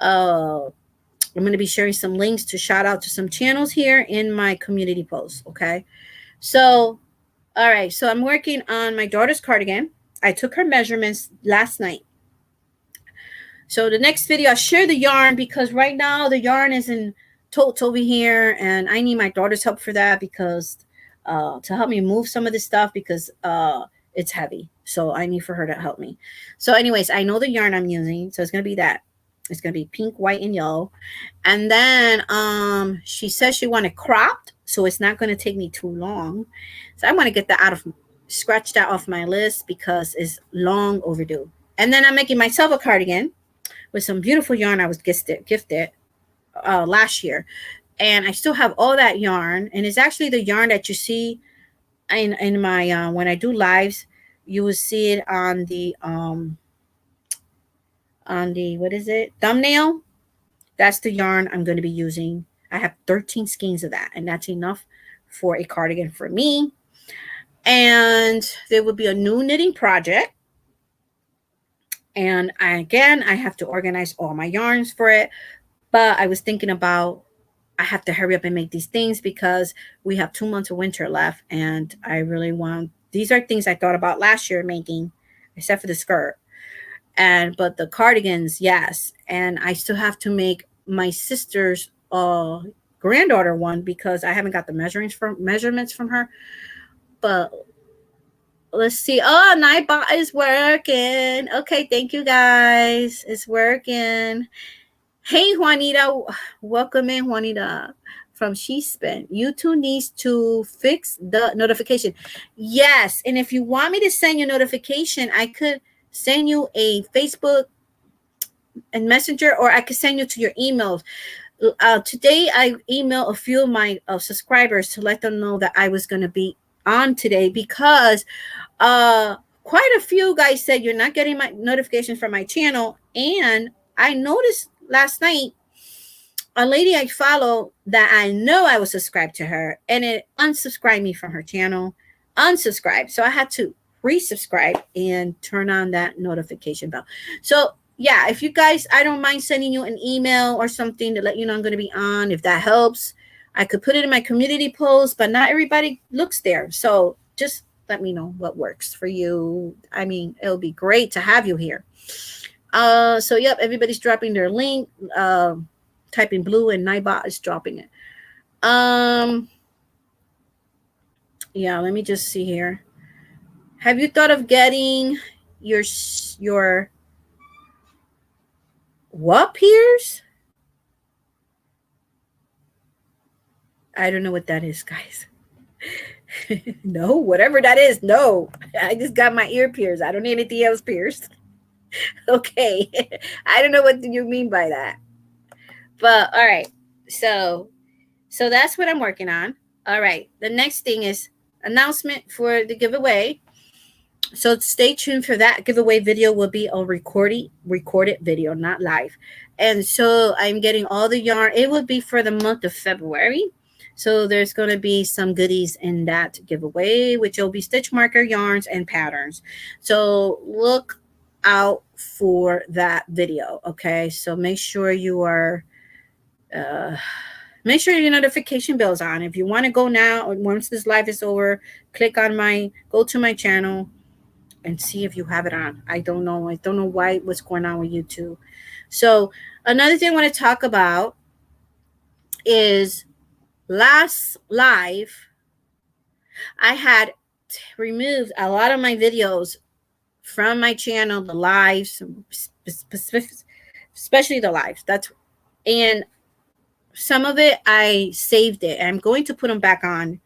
I'm going to be sharing some links to shout out to some channels here in my community post. Okay. So, all right. So I'm working on my daughter's cardigan. I took her measurements last night. So the next video, I'll share the yarn because right now the yarn is in totes over here and I need my daughter's help for that because to help me move some of this stuff because it's heavy. So I need for her to help me. So anyways, I know the yarn I'm using. So it's going to be that. It's going to be pink, white, and yellow. And then she says she wanted cropped. So it's not going to take me too long. So I want to get that scratch that off my list because it's long overdue. And then I'm making myself a cardigan with some beautiful yarn I was gifted last year. And I still have all that yarn. And it's actually the yarn that you see in my, when I do lives, you will see it on the, what is it? Thumbnail. That's the yarn I'm going to be using. I have 13 skeins of that. And that's enough for a cardigan for me. And there will be a new knitting project. And I have to organize all my yarns for it. But I was thinking about I have to hurry up and make these things because we have 2 months of winter left. And I really want, these are things I thought about last year making, except for the skirt. But the cardigans, yes. And I still have to make my sister's granddaughter one because I haven't got the measurements from her. But let's see. Oh, Nightbot is working. Okay, thank you guys. It's working. Hey, Juanita. Welcome in, Juanita, from She Spent. YouTube needs to fix the notification. Yes, and if you want me to send you a notification, I could send you a Facebook and Messenger, or I could send you to your emails. Today, I emailed a few of my subscribers to let them know that I was going to be on today because quite a few guys said you're not getting my notifications from my channel. And I noticed last night a lady I follow that I know I was subscribed to her and it unsubscribed me from her channel. Unsubscribed. So I had to resubscribe and turn on that notification bell. So yeah, if you guys, I don't mind sending you an email or something to let you know I'm going to be on. If that helps, I could put it in my community post, but not everybody looks there. So just let me know what works for you. I mean, it'll be great to have you here. So yep, everybody's dropping their link. Typing blue and Nightbot is dropping it. Yeah, let me just see here. Have you thought of getting your what peers? I don't know what that is, guys. No, whatever that is. No, I just got my ear pierced. I don't need anything else pierced. Okay. I don't know what you mean by that. But all right. So that's what I'm working on. All right. The next thing is announcement for the giveaway. So stay tuned for that. Giveaway video will be a recorded video, not live. And so I'm getting all the yarn. It will be for the month of February. So there's going to be some goodies in that giveaway, which will be stitch marker yarns and patterns. So look out for that video. Okay. So make sure you are make sure your notification bell is on. If you want to go now, once this live is over, go to my channel and see if you have it on. I don't know. I don't know what's going on with YouTube. So another thing I want to talk about is last live, I had removed a lot of my videos from my channel, the lives, especially the lives. And some of it I saved it. I'm going to put them back on.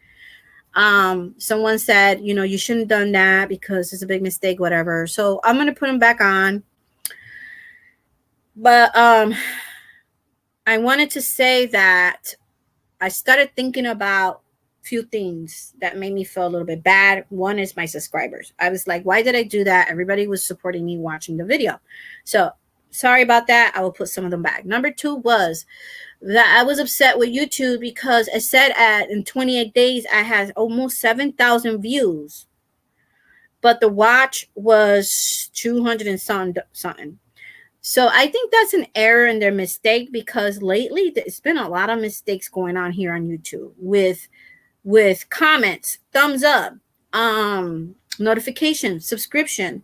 Someone said, you shouldn't have done that because it's a big mistake, whatever. So I'm going to put them back on. But I wanted to say that I started thinking about a few things that made me feel a little bit bad. One is my subscribers. I was like, why did I do that? Everybody was supporting me watching the video. So sorry about that. I will put some of them back. Number 2 was that I was upset with YouTube because it said in 28 days I had almost 7,000 views, but the watch was 200 and something. So I think that's an error in their mistake, because lately there's been a lot of mistakes going on here on YouTube with comments, thumbs up, notification, subscription.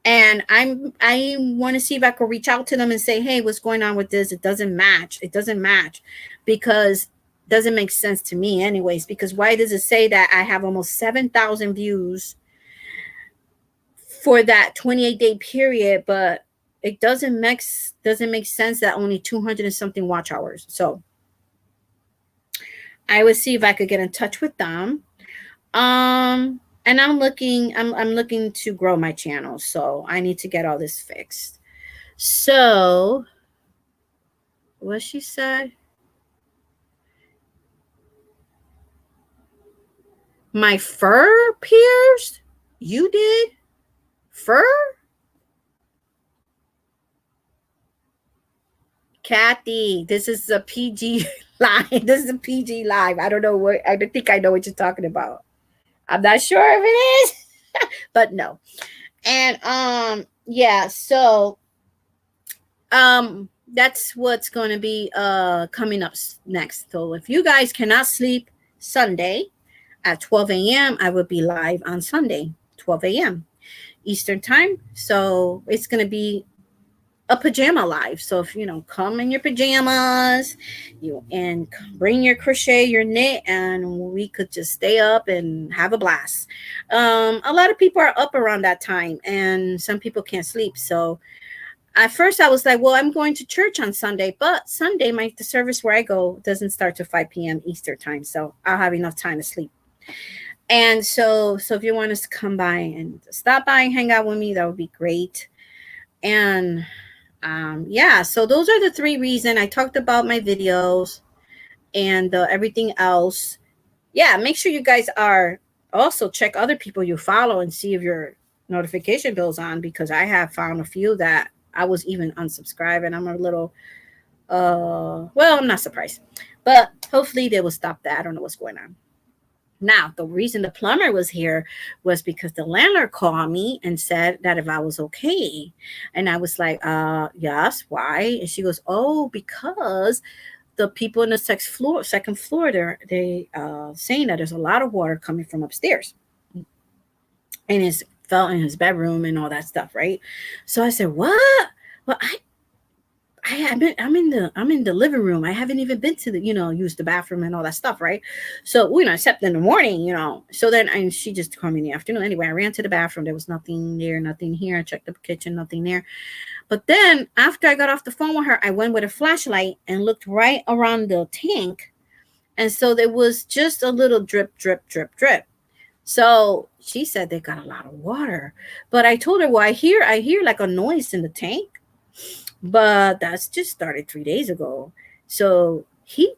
And I want to see if I could reach out to them and say, hey, what's going on with this? It doesn't match. It doesn't match, because it doesn't make sense to me anyways. Because why does it say that I have almost 7,000 views for that 28-day period, but it doesn't make sense that only 200 and something watch hours? So I would see if I could get in touch with them. And I'm looking to grow my channel, so I need to get all this fixed. So what she said? My fur pierced? You did? Fur? Kathy, this is a PG live. This is a PG live. I don't think I know what you're talking about. I'm not sure if it is, but no. And yeah, so that's what's going to be coming up next. So if you guys cannot sleep Sunday at 12 a.m., I will be live on Sunday, 12 a.m. Eastern time. So it's going to be a pajama live. So if come in your pajamas, and bring your crochet, your knit, and we could just stay up and have a blast. A lot of people are up around that time, and some people can't sleep. So at first I was like, well, I'm going to church on Sunday, but Sunday the service where I go doesn't start till 5 p.m. Eastern time, so I'll have enough time to sleep. And so if you want us to come by and stop by and hang out with me, that would be great. And yeah, so those are the 3 reasons. I talked about my videos and everything else. Yeah, make sure you guys are also check other people you follow and see if your notification bell's on, because I have found a few that I was even unsubscribed, and I'm a little well, I'm not surprised, but hopefully they will stop that. I don't know what's going on. Now, the reason the plumber was here was because the landlord called me and said that if I was okay. And I was like, yes, why? And she goes, oh, because the people in the second floor, they saying that there's a lot of water coming from upstairs. And it fell in his bedroom and all that stuff, right? So I said, what? Well, I'm in the living room. I haven't even been to use the bathroom and all that stuff, right? So, except in the morning, So then she just called me in the afternoon. Anyway, I ran to the bathroom. There was nothing there, nothing here. I checked the kitchen, nothing there. But then after I got off the phone with her, I went with a flashlight and looked right around the tank. And so there was just a little drip, drip, drip, drip. So she said they got a lot of water. But I told her, well, I hear like a noise in the tank. But that's just started 3 days ago. So he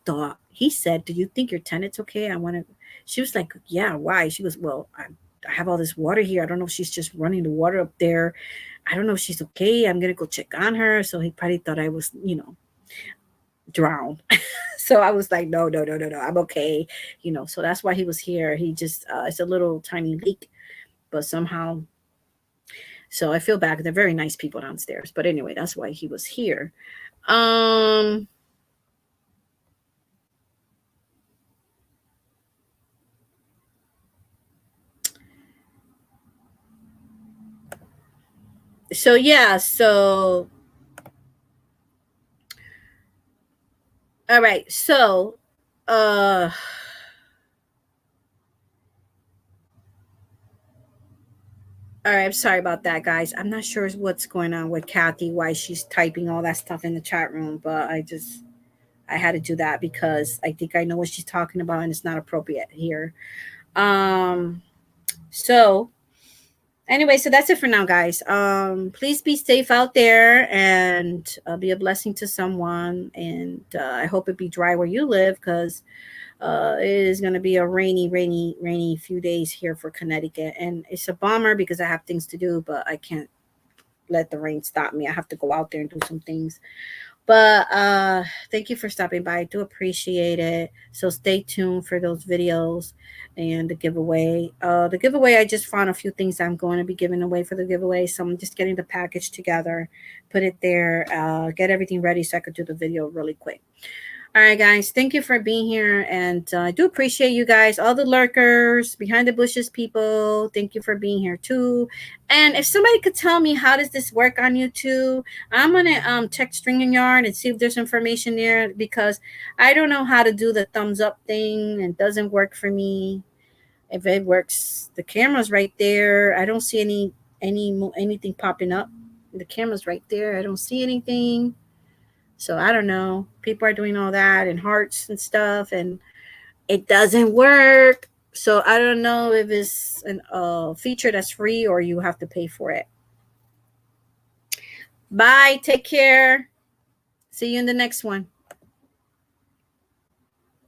said, do you think your tenant's okay? I want to. She was like, yeah, why? She goes, well, I have all this water here. I don't know if she's just running the water up there. I don't know if she's okay. I'm going to go check on her. So he probably thought I was, drowned. So I was like, no, no, no, no, no, I'm okay. So that's why he was here. He just, it's a little tiny leak, but somehow, so I feel bad. They're very nice people downstairs. But anyway, that's why he was here. Um, so yeah, so all right. So uh all right, I'm sorry about that, guys. I'm not sure what's going on with Kathy, why she's typing all that stuff in the chat room, but I had to do that because I think I know what she's talking about and it's not appropriate here. Um so anyway, so that's it for now, guys. Please be safe out there and be a blessing to someone. And I hope it be dry where you live because it is going to be a rainy, rainy, rainy few days here for Connecticut. And it's a bummer because I have things to do, but I can't let the rain stop me. I have to go out there and do some things. But thank you for stopping by. I do appreciate it. So stay tuned for those videos and the giveaway. The giveaway, I just found a few things I'm going to be giving away for the giveaway. So I'm just getting the package together, put it there, get everything ready so I could do the video really quick. All right, guys. Thank you for being here. And I do appreciate you guys, all the lurkers, behind the bushes people. Thank you for being here too. And if somebody could tell me how does this work on YouTube, I'm going to check StringYarn and see if there's information there because I don't know how to do the thumbs up thing. It doesn't work for me. If it works, the camera's right there. I don't see anything popping up. The camera's right there. I don't see anything. So I don't know. People are doing all that and hearts and stuff, and it doesn't work. So I don't know if it's a feature that's free or you have to pay for it. Bye. Take care. See you in the next one.